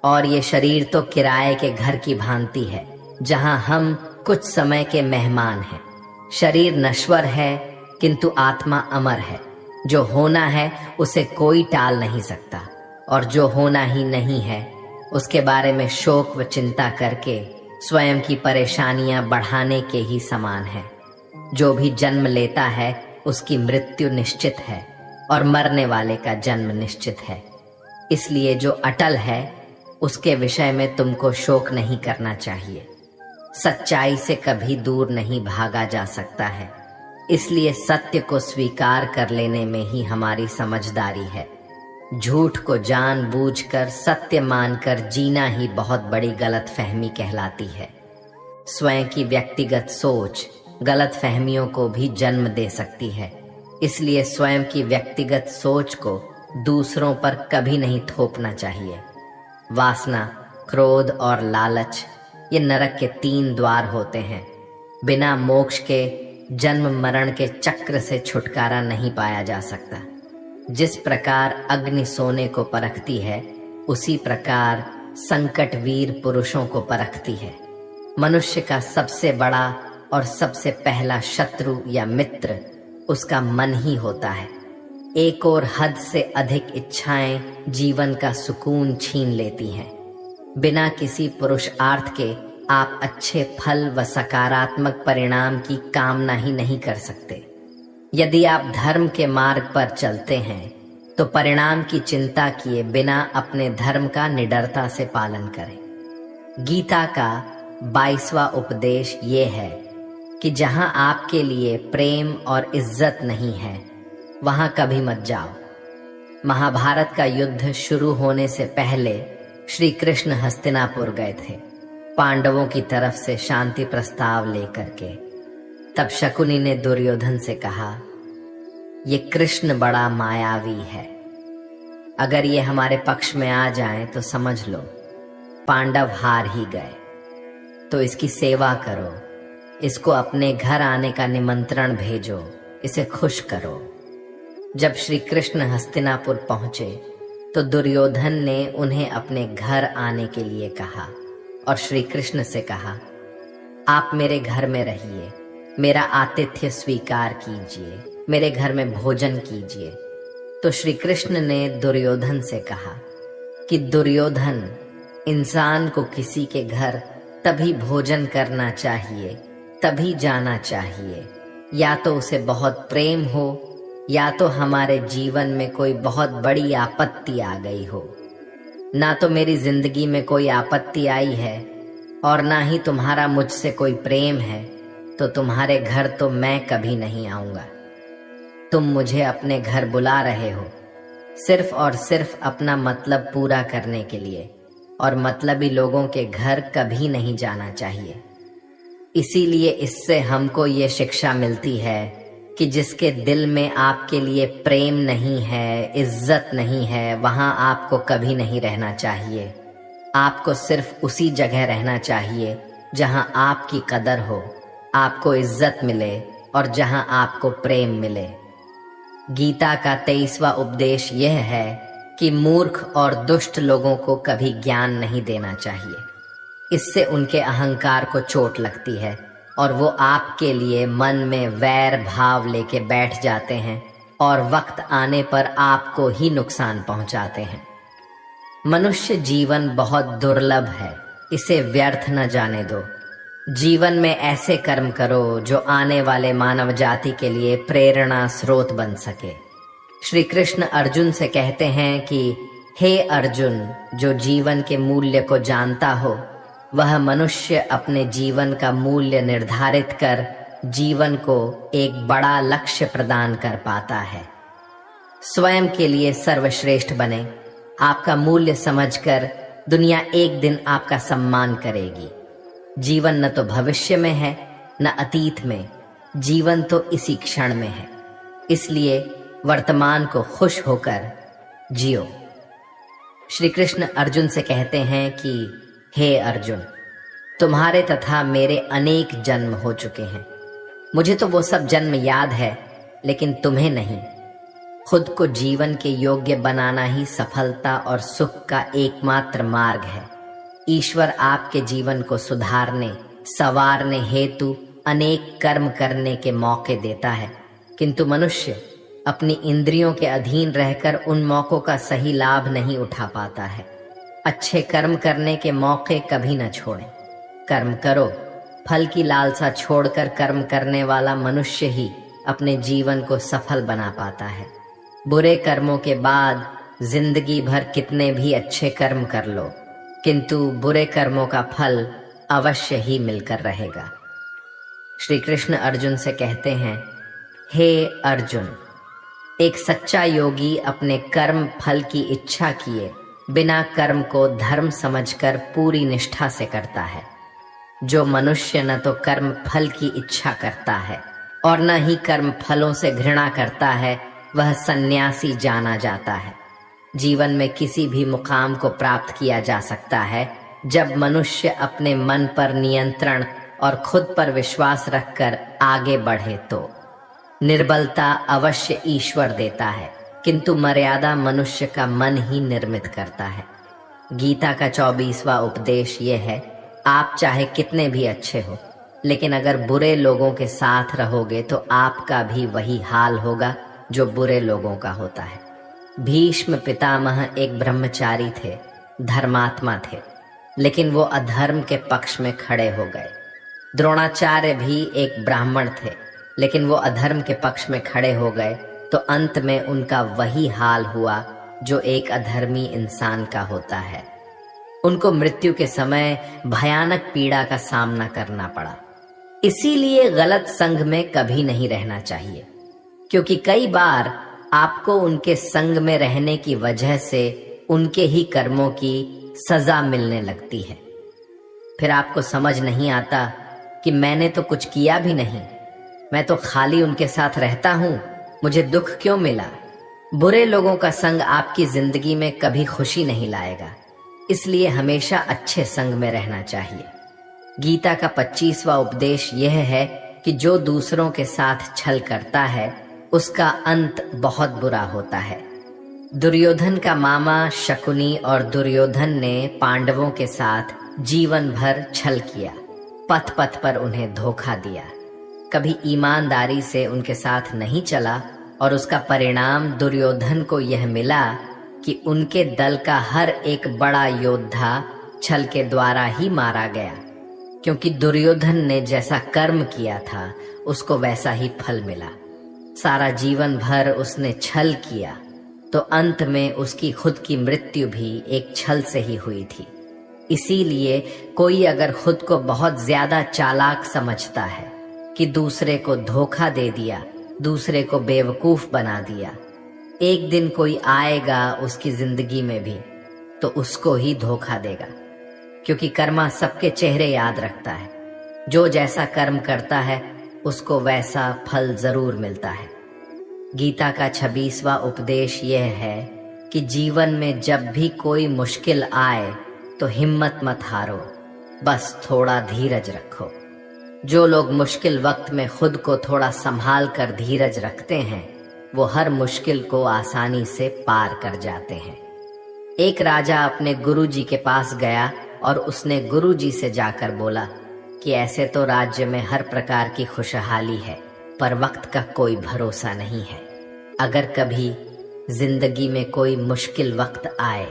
Speaker 1: और ये शरीर तो किराए के घर की भांति है, जहां हम कुछ समय के मेहमान हैं। शरीर नश्वर है, किंतु आत्मा अमर है। जो होना है उसे कोई टाल नहीं सकता, और जो होना ही नहीं है उसके बारे में शोक व चिंता करके स्वयं की परेशानियां बढ़ाने के ही समान है। जो भी जन्म लेता है उसकी मृत्यु निश्चित है, और मरने वाले का जन्म निश्चित है। इसलिए जो अटल है उसके विषय में तुमको शोक नहीं करना चाहिए। सच्चाई से कभी दूर नहीं भागा जा सकता है, इसलिए सत्य को स्वीकार कर लेने में ही हमारी समझदारी है। झूठ को जानबूझकर सत्य मानकर जीना ही बहुत बड़ी गलतफहमी कहलाती है। स्वयं की व्यक्तिगत सोच गलतफहमियों को भी जन्म दे सकती है, इसलिए स्वयं की व्यक्तिगत सोच को दूसरों पर कभी नहीं थोपना चाहिए। वासना, क्रोध और लालच ये नरक के 3 द्वार होते हैं। बिना मोक्ष के जन्म मरण के चक्र से छुटकारा नहीं पाया जा सकता। जिस प्रकार अग्नि सोने को परखती है, उसी प्रकार संकट वीर पुरुषों को परखती है। मनुष्य का सबसे बड़ा और सबसे पहला शत्रु या मित्र उसका मन ही होता है। एक और हद से अधिक इच्छाएं जीवन का सुकून छीन लेती हैं। बिना किसी पुरुषार्थ के आप अच्छे फल व सकारात्मक परिणाम की कामना ही नहीं कर सकते। यदि आप धर्म के मार्ग पर चलते हैं तो परिणाम की चिंता किए बिना अपने धर्म का निडरता से पालन करें। गीता का 22वां उपदेश ये है कि जहां आपके लिए प्रेम और इज्जत नहीं है, वहां कभी मत जाओ। महाभारत का युद्ध शुरू होने से पहले श्री कृष्ण हस्तिनापुर गए थे, पांडवों की तरफ से शांति प्रस्ताव लेकर के। तब शकुनी ने दुर्योधन से कहा, ये कृष्ण बड़ा मायावी है, अगर ये हमारे पक्ष में आ जाएं तो समझ लो पांडव हार ही गए। तो इसकी सेवा करो, इसको अपने घर आने का निमंत्रण भेजो, इसे खुश करो। जब श्री कृष्ण हस्तिनापुर पहुंचे तो दुर्योधन ने उन्हें अपने घर आने के लिए कहा और श्री कृष्ण से कहा, आप मेरे घर में रहिए, मेरा आतिथ्य स्वीकार कीजिए, मेरे घर में भोजन कीजिए। तो श्री कृष्ण ने दुर्योधन से कहा कि दुर्योधन, इंसान को किसी के घर तभी भोजन करना चाहिए, तभी जाना चाहिए, या तो उसे बहुत प्रेम हो, या तो हमारे जीवन में कोई बहुत बड़ी आपत्ति आ गई हो। ना तो मेरी जिंदगी में कोई आपत्ति आई है और ना ही तुम्हारा मुझसे कोई प्रेम है, तो तुम्हारे घर तो मैं कभी नहीं आऊंगा। तुम मुझे अपने घर बुला रहे हो सिर्फ और सिर्फ अपना मतलब पूरा करने के लिए, और मतलबी लोगों के घर कभी नहीं जाना चाहिए। इसीलिए इससे हमको ये शिक्षा मिलती है कि जिसके दिल में आपके लिए प्रेम नहीं है, इज्जत नहीं है, वहां आपको कभी नहीं रहना चाहिए। आपको सिर्फ उसी जगह रहना चाहिए जहां आपकी कदर हो, आपको इज्जत मिले और जहां आपको प्रेम मिले। गीता का 23वां उपदेश यह है कि मूर्ख और दुष्ट लोगों को कभी ज्ञान नहीं देना चाहिए। इससे उनके अहंकार को चोट लगती है और वो आपके लिए मन में वैर भाव लेके बैठ जाते हैं और वक्त आने पर आपको ही नुकसान पहुंचाते हैं। मनुष्य जीवन बहुत दुर्लभ है, इसे व्यर्थ न जाने दो। जीवन में ऐसे कर्म करो जो आने वाले मानव जाति के लिए प्रेरणा स्रोत बन सके। श्री कृष्ण अर्जुन से कहते हैं कि हे अर्जुन, जो जीवन के मूल्य को जानता हो वह मनुष्य अपने जीवन का मूल्य निर्धारित कर जीवन को एक बड़ा लक्ष्य प्रदान कर पाता है। स्वयं के लिए सर्वश्रेष्ठ बने। आपका मूल्य समझकर दुनिया एक दिन आपका सम्मान करेगी। जीवन न तो भविष्य में है न अतीत में, जीवन तो इसी क्षण में है। इसलिए वर्तमान को खुश होकर जियो। श्री कृष्ण अर्जुन से कहते हैं कि हे अर्जुन, तुम्हारे तथा मेरे अनेक जन्म हो चुके हैं। मुझे तो वो सब जन्म याद है, लेकिन तुम्हें नहीं। खुद को जीवन के योग्य बनाना ही सफलता और सुख का एकमात्र मार्ग है। ईश्वर आपके जीवन को सुधारने संवारने हेतु अनेक कर्म करने के मौके देता है, किंतु मनुष्य अपनी इंद्रियों के अधीन रहकर उन मौकों का सही लाभ नहीं उठा पाता है। अच्छे कर्म करने के मौके कभी न छोड़ें। कर्म करो, फल की लालसा छोड़कर कर्म करने वाला मनुष्य ही अपने जीवन को सफल बना पाता है। बुरे कर्मों के बाद जिंदगी भर कितने भी अच्छे कर्म कर लो, किंतु बुरे कर्मों का फल अवश्य ही मिलकर रहेगा। श्री कृष्ण अर्जुन से कहते हैं, हे अर्जुन, एक सच्चा योगी अपने कर्म फल की इच्छा किए बिना कर्म को धर्म समझकर पूरी निष्ठा से करता है। जो मनुष्य न तो कर्म फल की इच्छा करता है और न ही कर्म फलों से घृणा करता है, वह सन्यासी जाना जाता है। जीवन में किसी भी मुकाम को प्राप्त किया जा सकता है जब मनुष्य अपने मन पर नियंत्रण और खुद पर विश्वास रखकर आगे बढ़े। तो निर्बलता अवश्य ईश्वर देता है, किंतु मर्यादा मनुष्य का मन ही निर्मित करता है। गीता का 24वां उपदेश यह है, आप चाहे कितने भी अच्छे हो, लेकिन अगर बुरे लोगों के साथ रहोगे तो आपका भी वही हाल होगा जो बुरे लोगों का होता है। भीष्म पितामह एक ब्रह्मचारी थे, धर्मात्मा थे, लेकिन वो अधर्म के पक्ष में खड़े हो गए। द्रोणाचार्य भी एक ब्राह्मण थे, लेकिन वो अधर्म के पक्ष में खड़े हो गए, तो अंत में उनका वही हाल हुआ जो एक अधर्मी इंसान का होता है। उनको मृत्यु के समय भयानक पीड़ा का सामना करना पड़ा। इसीलिए गलत संग में कभी नहीं रहना चाहिए, क्योंकि कई बार आपको उनके संग में रहने की वजह से उनके ही कर्मों की सजा मिलने लगती है। फिर आपको समझ नहीं आता कि मैंने तो कुछ किया भी नहीं, मैं तो खाली उनके साथ रहता हूं, मुझे दुख क्यों मिला। बुरे लोगों का संग आपकी जिंदगी में कभी खुशी नहीं लाएगा, इसलिए हमेशा अच्छे संग में रहना चाहिए। गीता का 25वां उपदेश यह है कि जो दूसरों के साथ छल करता है उसका अंत बहुत बुरा होता है। दुर्योधन का मामा शकुनी और दुर्योधन ने पांडवों के साथ जीवन भर छल किया, पथ पथ पर उन्हें धोखा दिया, कभी ईमानदारी से उनके साथ नहीं चला, और उसका परिणाम दुर्योधन को यह मिला कि उनके दल का हर एक बड़ा योद्धा छल के द्वारा ही मारा गया, क्योंकि दुर्योधन ने जैसा कर्म किया था उसको वैसा ही फल मिला। सारा जीवन भर उसने छल किया, तो अंत में उसकी खुद की मृत्यु भी एक छल से ही हुई थी। इसीलिए कोई अगर खुद को बहुत ज्यादा चालाक समझता है कि दूसरे को धोखा दे दिया, दूसरे को बेवकूफ बना दिया, एक दिन कोई आएगा उसकी जिंदगी में भी तो उसको ही धोखा देगा, क्योंकि कर्मा सबके चेहरे याद रखता है। जो जैसा कर्म करता है उसको वैसा फल जरूर मिलता है। गीता का 26वां उपदेश यह है कि जीवन में जब भी कोई मुश्किल आए तो हिम्मत मत हारो, बस थोड़ा धीरज रखो। जो लोग मुश्किल वक्त में खुद को थोड़ा संभाल कर धीरज रखते हैं वो हर मुश्किल को आसानी से पार कर जाते हैं। एक राजा अपने गुरुजी के पास गया और उसने गुरुजी से जाकर बोला कि ऐसे तो राज्य में हर प्रकार की खुशहाली है, पर वक्त का कोई भरोसा नहीं है। अगर कभी जिंदगी में कोई मुश्किल वक्त आए,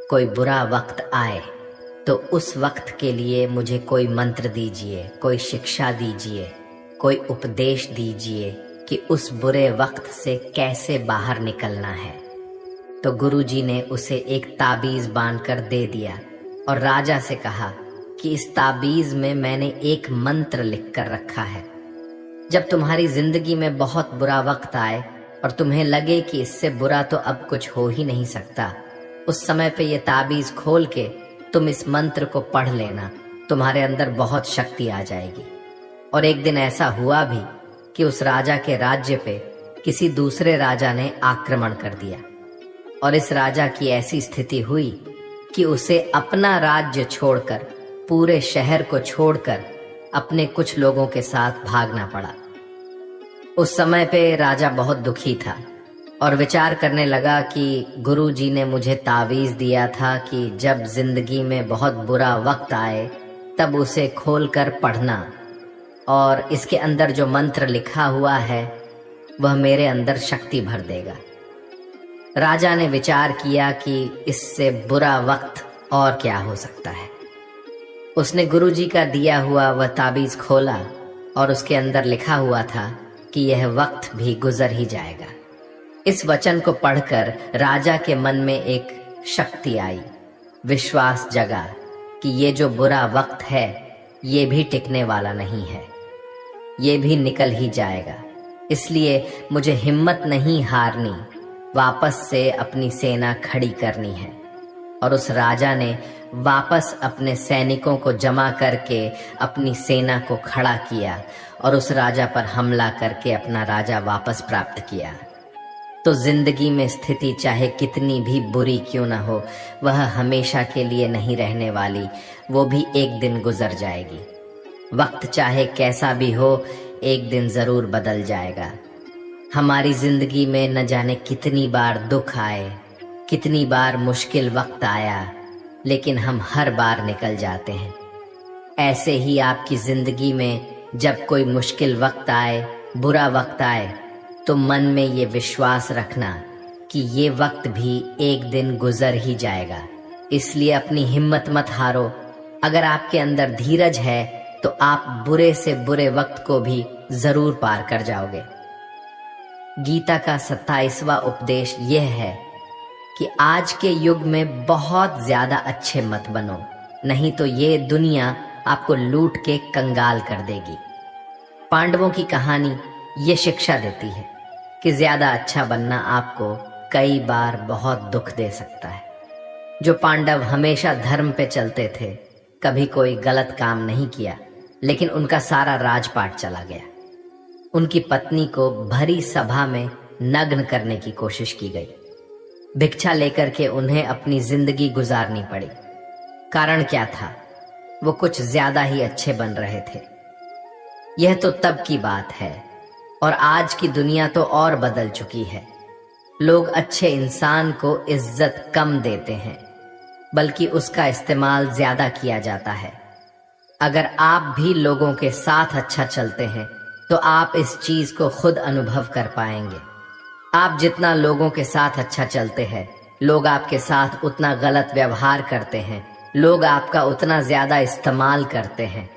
Speaker 1: कोई बुरा वक्त आए, तो उस वक्त के लिए मुझे कोई मंत्र दीजिए, कोई शिक्षा दीजिए, कोई उपदेश दीजिए कि उस बुरे वक्त से कैसे बाहर निकलना है। तो गुरुजी ने उसे एक ताबीज बांधकर दे दिया और राजा से कहा कि कि इस ताबीज में मैंने एक मंत्र लिख कर रखा है। जब तुम्हारी जिंदगी में बहुत बुरा वक्त आए और तुम्हें लगे कि इससे बुरा तो अब कुछ हो ही नहीं सकता, उस समय पे ये ताबीज खोल के तुम इस मंत्र को पढ़ लेना, तुम्हारे अंदर बहुत शक्ति आ जाएगी। और एक दिन ऐसा हुआ भी कि उस राजा के राज्य पे किसी दूसरे राजा ने आक्रमण कर दिया और इस राजा की ऐसी स्थिति हुई कि उसे अपना राज्य छोड़कर, पूरे शहर को छोड़कर अपने कुछ लोगों के साथ भागना पड़ा। उस समय पे राजा बहुत दुखी था और विचार करने लगा कि गुरुजी ने मुझे तावीज दिया था कि जब जिंदगी में बहुत बुरा वक्त आए तब उसे खोलकर पढ़ना, और इसके अंदर जो मंत्र लिखा हुआ है वह मेरे अंदर शक्ति भर देगा। राजा ने विचार किया कि इससे बुरा वक्त और क्या हो सकता है। उसने गुरुजी का दिया हुआ वह ताबीज खोला और उसके अंदर लिखा हुआ था कि यह वक्त भी गुजर ही जाएगा। इस वचन को पढ़कर राजा के मन में एक शक्ति आई, विश्वास जगा कि ये जो बुरा वक्त है ये भी टिकने वाला नहीं है, ये भी निकल ही जाएगा। इसलिए मुझे हिम्मत नहीं हारनी, वापस से अपनी सेना खड़ी करनी है। और उस राजा ने वापस अपने सैनिकों को जमा करके अपनी सेना को खड़ा किया और उस राजा पर हमला करके अपना राजा वापस प्राप्त किया। तो जिंदगी में स्थिति चाहे कितनी भी बुरी क्यों ना हो, वह हमेशा के लिए नहीं रहने वाली, वो भी एक दिन गुजर जाएगी। वक्त चाहे कैसा भी हो, एक दिन जरूर बदल जाएगा। हमारी जिंदगी में न जाने कितनी बार दुख आए, कितनी बार मुश्किल वक्त आया, लेकिन हम हर बार निकल जाते हैं। ऐसे ही आपकी जिंदगी में जब कोई मुश्किल वक्त आए, बुरा वक्त आए, तो मन में ये विश्वास रखना कि ये वक्त भी एक दिन गुजर ही जाएगा। इसलिए अपनी हिम्मत मत हारो। अगर आपके अंदर धीरज है तो आप बुरे से बुरे वक्त को भी जरूर पार कर जाओगे। गीता का 27वां उपदेश यह है कि आज के युग में बहुत ज्यादा अच्छे मत बनो, नहीं तो ये दुनिया आपको लूट के कंगाल कर देगी। पांडवों की कहानी ये शिक्षा देती है कि ज्यादा अच्छा बनना आपको कई बार बहुत दुख दे सकता है। जो पांडव हमेशा धर्म पे चलते थे, कभी कोई गलत काम नहीं किया, लेकिन उनका सारा राजपाट चला गया। उनकी पत्नी को भरी सभा में नग्न करने की कोशिश की गई। भिक्षा लेकर के उन्हें अपनी जिंदगी गुजारनी पड़ी। कारण क्या था? वो कुछ ज्यादा ही अच्छे बन रहे थे। यह तो तब की बात है, और आज की दुनिया तो और बदल चुकी है। लोग अच्छे इंसान को इज्जत कम देते हैं, बल्कि उसका इस्तेमाल ज्यादा किया जाता है। अगर आप भी लोगों के साथ अच्छा चलते हैं तो आप इस चीज को खुद अनुभव कर पाएंगे। आप जितना लोगों के साथ अच्छा चलते हैं, लोग आपके साथ उतना गलत व्यवहार करते हैं, लोग आपका उतना ज्यादा इस्तेमाल करते हैं।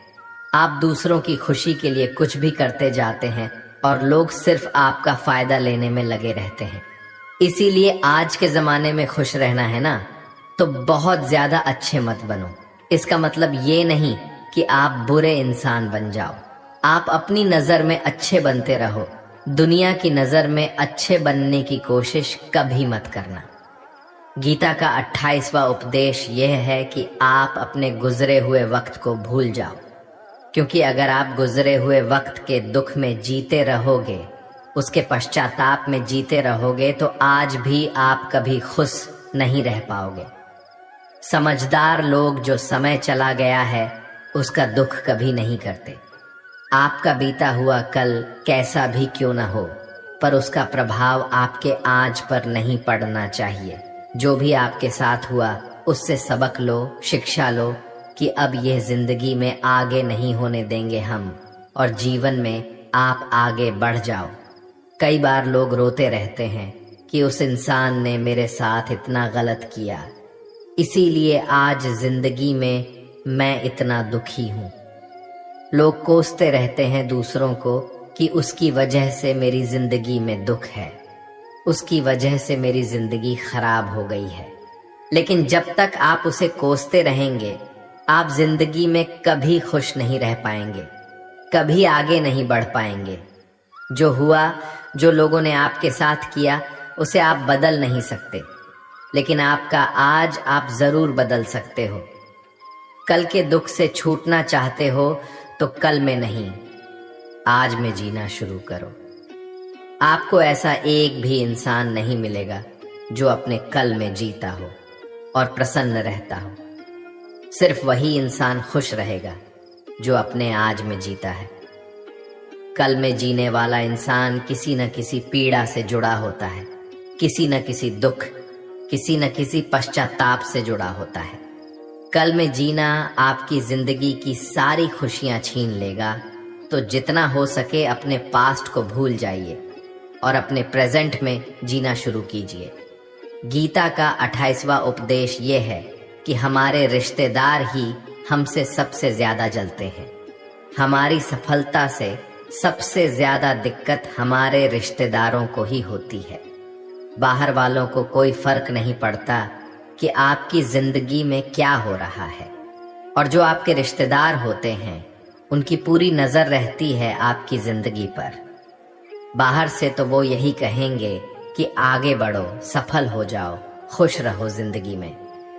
Speaker 1: आप दूसरों की खुशी के लिए कुछ भी करते जाते हैं और लोग सिर्फ आपका फायदा लेने में लगे रहते हैं। इसीलिए आज के जमाने में खुश रहना है ना, तो बहुत ज्यादा अच्छे मत बनो। इसका मतलब ये नहीं कि आप बुरे इंसान बन जाओ। आप अपनी नजर में अच्छे बनते रहो। दुनिया की नजर में अच्छे बनने की कोशिश कभी मत करना। गीता का 28वां उपदेश यह है कि आप अपने गुजरे हुए वक्त को भूल जाओ, क्योंकि अगर आप गुजरे हुए वक्त के दुख में जीते रहोगे, उसके पश्चाताप में जीते रहोगे, तो आज भी आप कभी खुश नहीं रह पाओगे। समझदार लोग जो समय चला गया है उसका दुख कभी नहीं करते। आपका बीता हुआ कल कैसा भी क्यों न हो, पर उसका प्रभाव आपके आज पर नहीं पड़ना चाहिए। जो भी आपके साथ हुआ उससे सबक लो, शिक्षा लो कि अब यह जिंदगी में आगे नहीं होने देंगे हम, और जीवन में आप आगे बढ़ जाओ। कई बार लोग रोते रहते हैं कि उस इंसान ने मेरे साथ इतना गलत किया, इसीलिए आज जिंदगी में मैं इतना दुखी हूँ। लोग कोसते रहते हैं दूसरों को कि उसकी वजह से मेरी जिंदगी में दुख है, उसकी वजह से मेरी जिंदगी खराब हो गई है। लेकिन जब तक आप उसे कोसते रहेंगे, आप जिंदगी में कभी खुश नहीं रह पाएंगे, कभी आगे नहीं बढ़ पाएंगे। जो हुआ, जो लोगों ने आपके साथ किया, उसे आप बदल नहीं सकते, लेकिन आपका आज आप जरूर बदल सकते हो। कल के दुख से छूटना चाहते हो तो कल में नहीं, आज में जीना शुरू करो। आपको ऐसा एक भी इंसान नहीं मिलेगा जो अपने कल में जीता हो और प्रसन्न रहता हो। सिर्फ वही इंसान खुश रहेगा जो अपने आज में जीता है। कल में जीने वाला इंसान किसी न किसी पीड़ा से जुड़ा होता है, किसी न किसी दुख, किसी न किसी पश्चाताप से जुड़ा होता है। कल में जीना आपकी जिंदगी की सारी खुशियां छीन लेगा, तो जितना हो सके अपने पास्ट को भूल जाइए और अपने प्रेजेंट में जीना शुरू कीजिए। गीता का 28वां उपदेश ये है कि हमारे रिश्तेदार ही हमसे सबसे ज्यादा जलते हैं। हमारी सफलता से सबसे ज्यादा दिक्कत हमारे रिश्तेदारों को ही होती है। बाहर वालों को कोई फर्क नहीं पड़ता कि आपकी जिंदगी में क्या हो रहा है, और जो आपके रिश्तेदार होते हैं उनकी पूरी नजर रहती है आपकी जिंदगी पर। बाहर से तो वो यही कहेंगे कि आगे बढ़ो, सफल हो जाओ, खुश रहो जिंदगी में,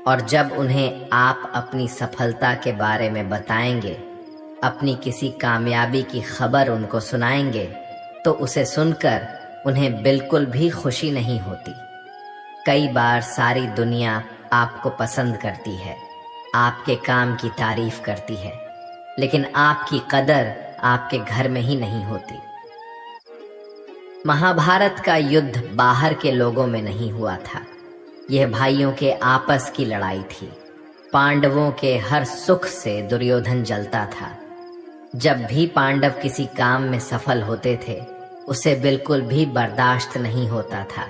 Speaker 1: और जब उन्हें आप अपनी सफलता के बारे में बताएंगे, अपनी किसी कामयाबी की खबर उनको सुनाएंगे, तो उसे सुनकर उन्हें बिल्कुल भी खुशी नहीं होती। कई बार सारी दुनिया आपको पसंद करती है, आपके काम की तारीफ करती है, लेकिन आपकी कदर आपके घर में ही नहीं होती। महाभारत का युद्ध बाहर के लोगों में नहीं हुआ था, यह भाइयों के आपस की लड़ाई थी। पांडवों के हर सुख से दुर्योधन जलता था। जब भी पांडव किसी काम में सफल होते थे, उसे बिल्कुल भी बर्दाश्त नहीं होता था।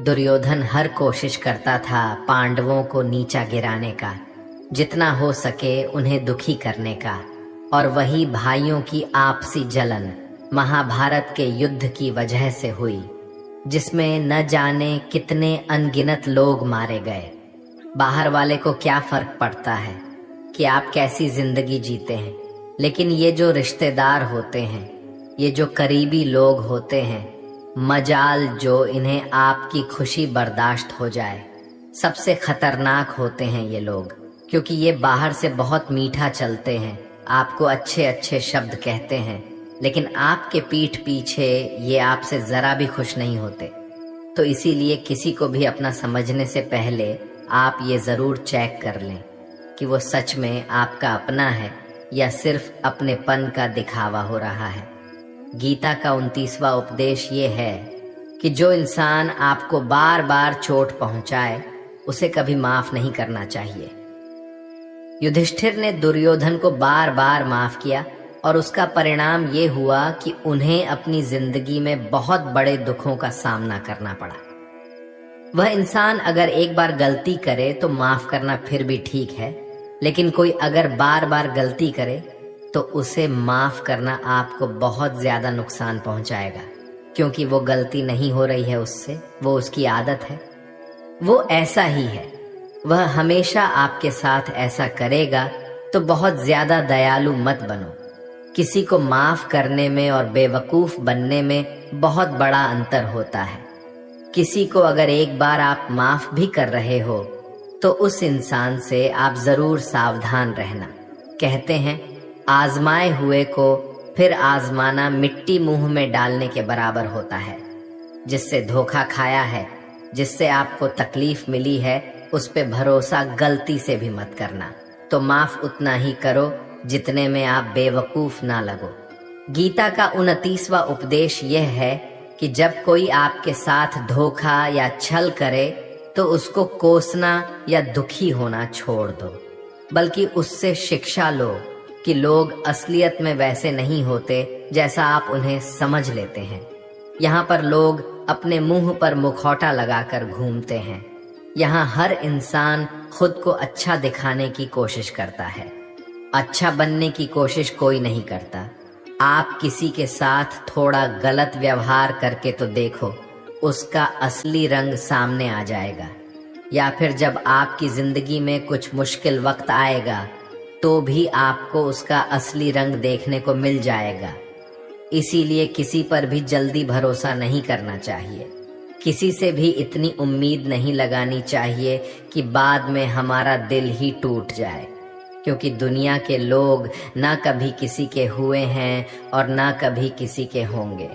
Speaker 1: दुर्योधन हर कोशिश करता था पांडवों को नीचा गिराने का, जितना हो सके उन्हें दुखी करने का, और वही भाइयों की आपसी जलन महाभारत के युद्ध की वजह से हुई, जिसमें न जाने कितने अनगिनत लोग मारे गए। बाहर वाले को क्या फर्क पड़ता है कि आप कैसी जिंदगी जीते हैं, लेकिन ये जो रिश्तेदार होते हैं, ये जो करीबी लोग होते हैं, मजाल जो इन्हें आपकी खुशी बर्दाश्त हो जाए, सबसे खतरनाक होते हैं ये लोग, क्योंकि ये बाहर से बहुत मीठा चलते हैं, आपको अच्छे अच्छे शब्द कहते हैं, लेकिन आपके पीठ पीछे ये आपसे जरा भी खुश नहीं होते। तो इसीलिए किसी को भी अपना समझने से पहले आप ये जरूर चेक कर लें कि वो सच में आपका अपना है या सिर्फ अपनेपन का दिखावा हो रहा है। गीता का 29वां उपदेश ये है कि जो इंसान आपको बार बार चोट पहुंचाए, उसे कभी माफ नहीं करना चाहिए। युधिष्ठिर ने दुर्योधन को बार बार माफ किया, और उसका परिणाम ये हुआ कि उन्हें अपनी जिंदगी में बहुत बड़े दुखों का सामना करना पड़ा। वह इंसान अगर एक बार गलती करे तो माफ करना फिर भी ठीक है, लेकिन कोई अगर बार बार गलती करे तो उसे माफ करना आपको बहुत ज्यादा नुकसान पहुंचाएगा, क्योंकि वो गलती नहीं हो रही है उससे, वो उसकी आदत है, वो ऐसा ही है, वह हमेशा आपके साथ ऐसा करेगा। तो बहुत ज्यादा दयालु मत बनो। किसी को माफ करने में और बेवकूफ बनने में बहुत बड़ा अंतर होता है। किसी को अगर एक बार आप माफ भी कर रहे हो, तो उस इंसान से आप जरूर सावधान रहना। कहते हैं, आजमाए हुए को फिर आजमाना मिट्टी मुंह में डालने के बराबर होता है। जिससे धोखा खाया है, जिससे आपको तकलीफ मिली है, उस पे भरोसा गलती से भी मत करना। तो माफ उतना ही करो जितने में आप बेवकूफ ना लगो। गीता का 29वां उपदेश यह है कि जब कोई आपके साथ धोखा या छल करे, तो उसको कोसना या दुखी होना छोड़ दो, बल्कि उससे शिक्षा लो कि लोग असलियत में वैसे नहीं होते जैसा आप उन्हें समझ लेते हैं। यहाँ पर लोग अपने मुंह पर मुखौटा लगाकर घूमते हैं। यहाँ हर इंसान खुद को अच्छा दिखाने की कोशिश करता है, अच्छा बनने की कोशिश कोई नहीं करता। आप किसी के साथ थोड़ा गलत व्यवहार करके तो देखो, उसका असली रंग सामने आ जाएगा। या फिर जब आपकी जिंदगी में कुछ मुश्किल वक्त आएगा तो भी आपको उसका असली रंग देखने को मिल जाएगा। इसीलिए किसी पर भी जल्दी भरोसा नहीं करना चाहिए। किसी से भी इतनी उम्मीद नहीं लगानी चाहिए कि बाद में हमारा दिल ही टूट जाए, क्योंकि दुनिया के लोग ना कभी किसी के हुए हैं और ना कभी किसी के होंगे।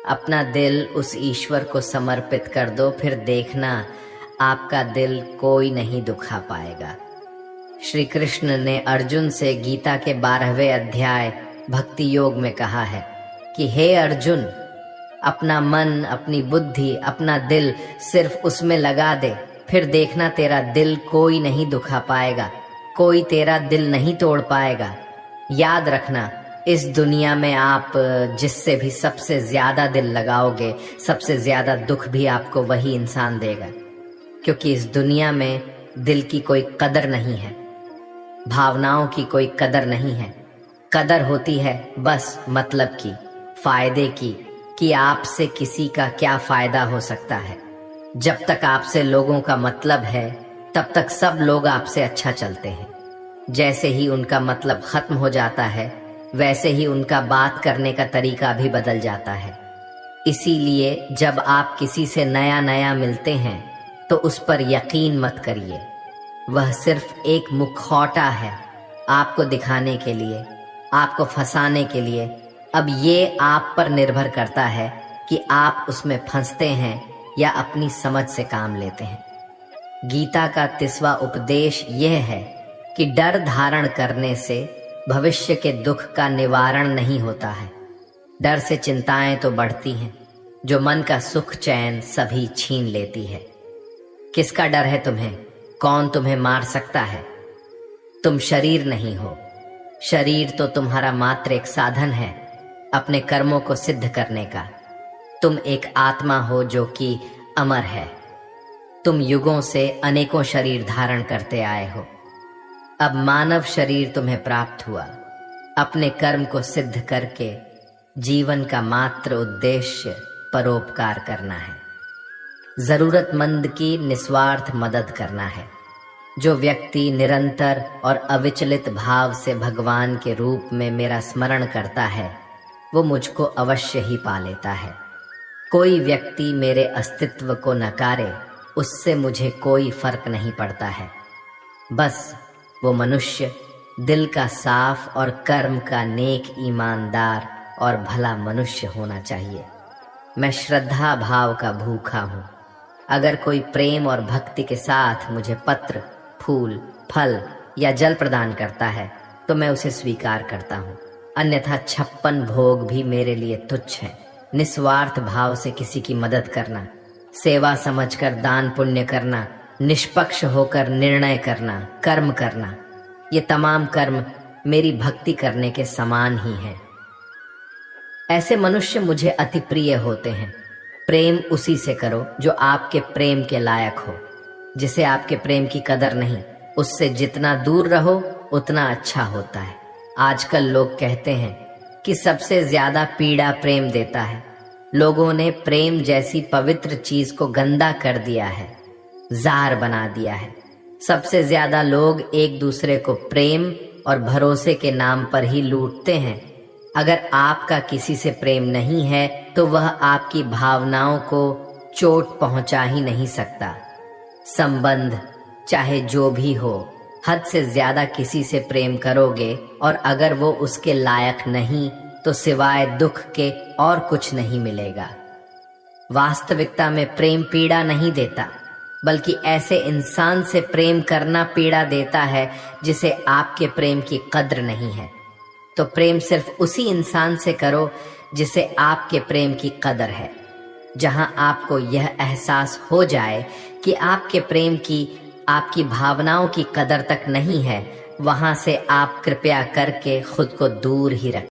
Speaker 1: अपना दिल उस ईश्वर को समर्पित कर दो, फिर देखना आपका दिल कोई नहीं दुखा पाएगा। श्री कृष्ण ने अर्जुन से गीता के 12वें अध्याय भक्ति योग में कहा है कि हे अर्जुन, अपना मन, अपनी बुद्धि, अपना दिल सिर्फ उसमें लगा दे, फिर देखना तेरा दिल कोई नहीं दुखा पाएगा, कोई तेरा दिल नहीं तोड़ पाएगा। याद रखना, इस दुनिया में आप जिससे भी सबसे ज्यादा दिल लगाओगे, सबसे ज्यादा दुख भी आपको वही इंसान देगा, क्योंकि इस दुनिया में दिल की कोई कदर नहीं है, भावनाओं की कोई कदर नहीं है। कदर होती है बस मतलब की, फायदे की, कि आपसे किसी का क्या फायदा हो सकता है। जब तक आपसे लोगों का मतलब है, तब तक सब लोग आपसे अच्छा चलते हैं। जैसे ही उनका मतलब खत्म हो जाता है, वैसे ही उनका बात करने का तरीका भी बदल जाता है। इसीलिए जब आप किसी से नया नया मिलते हैं तो उस पर यकीन मत करिए। वह सिर्फ एक मुखौटा है आपको दिखाने के लिए, आपको फंसाने के लिए। अब ये आप पर निर्भर करता है कि आप उसमें फंसते हैं या अपनी समझ से काम लेते हैं। गीता का 30वां उपदेश यह है कि डर धारण करने से भविष्य के दुख का निवारण नहीं होता है। डर से चिंताएं तो बढ़ती हैं, जो मन का सुख चैन सभी छीन लेती है। किसका डर है तुम्हें? कौन तुम्हें मार सकता है? तुम शरीर नहीं हो। शरीर तो तुम्हारा मात्र एक साधन है अपने कर्मों को सिद्ध करने का। तुम एक आत्मा हो जो कि अमर है। तुम युगों से अनेकों शरीर धारण करते आए हो। अब मानव शरीर तुम्हें प्राप्त हुआ। अपने कर्म को सिद्ध करके जीवन का मात्र उद्देश्य परोपकार करना है, जरूरतमंद की निस्वार्थ मदद करना है। जो व्यक्ति निरंतर और अविचलित भाव से भगवान के रूप में मेरा स्मरण करता है, वो मुझको अवश्य ही पा लेता है। कोई व्यक्ति मेरे अस्तित्व को नकारे, उससे मुझे कोई फर्क नहीं पड़ता है। बस वो मनुष्य दिल का साफ और कर्म का नेक, ईमानदार और भला मनुष्य होना चाहिए। मैं श्रद्धा भाव का भूखा हूँ। अगर कोई प्रेम और भक्ति के साथ मुझे पत्र, फूल, फल या जल प्रदान करता है तो मैं उसे स्वीकार करता हूँ, अन्यथा 56 भोग भी मेरे लिए तुच्छ है। निस्वार्थ भाव से किसी की मदद करना, सेवा समझकर दान पुण्य करना, निष्पक्ष होकर निर्णय करना, कर्म करना, ये तमाम कर्म मेरी भक्ति करने के समान ही हैं। ऐसे मनुष्य मुझे अति प्रिय होते हैं। प्रेम उसी से करो जो आपके प्रेम के लायक हो। जिसे आपके प्रेम की कदर नहीं, उससे जितना दूर रहो उतना अच्छा होता है। आजकल लोग कहते हैं कि सबसे ज्यादा पीड़ा प्रेम देता है। लोगों ने प्रेम जैसी पवित्र चीज को गंदा कर दिया है, जार बना दिया है। सबसे ज्यादा लोग एक दूसरे को प्रेम और भरोसे के नाम पर ही लूटते हैं। अगर आपका किसी से प्रेम नहीं है तो वह आपकी भावनाओं को चोट पहुंचा ही नहीं सकता। संबंध चाहे जो भी हो, हद से ज्यादा किसी से प्रेम करोगे और अगर वो उसके लायक नहीं तो सिवाय दुख के और कुछ नहीं मिलेगा। वास्तविकता में प्रेम पीड़ा नहीं देता, बल्कि ऐसे इंसान से प्रेम करना पीड़ा देता है जिसे आपके प्रेम की कद्र नहीं है। तो प्रेम सिर्फ उसी इंसान से करो जिसे आपके प्रेम की कदर है। जहां आपको यह एहसास हो जाए कि आपके प्रेम की, आपकी भावनाओं की कदर तक नहीं है, वहां से आप कृपया करके खुद को दूर ही रखें।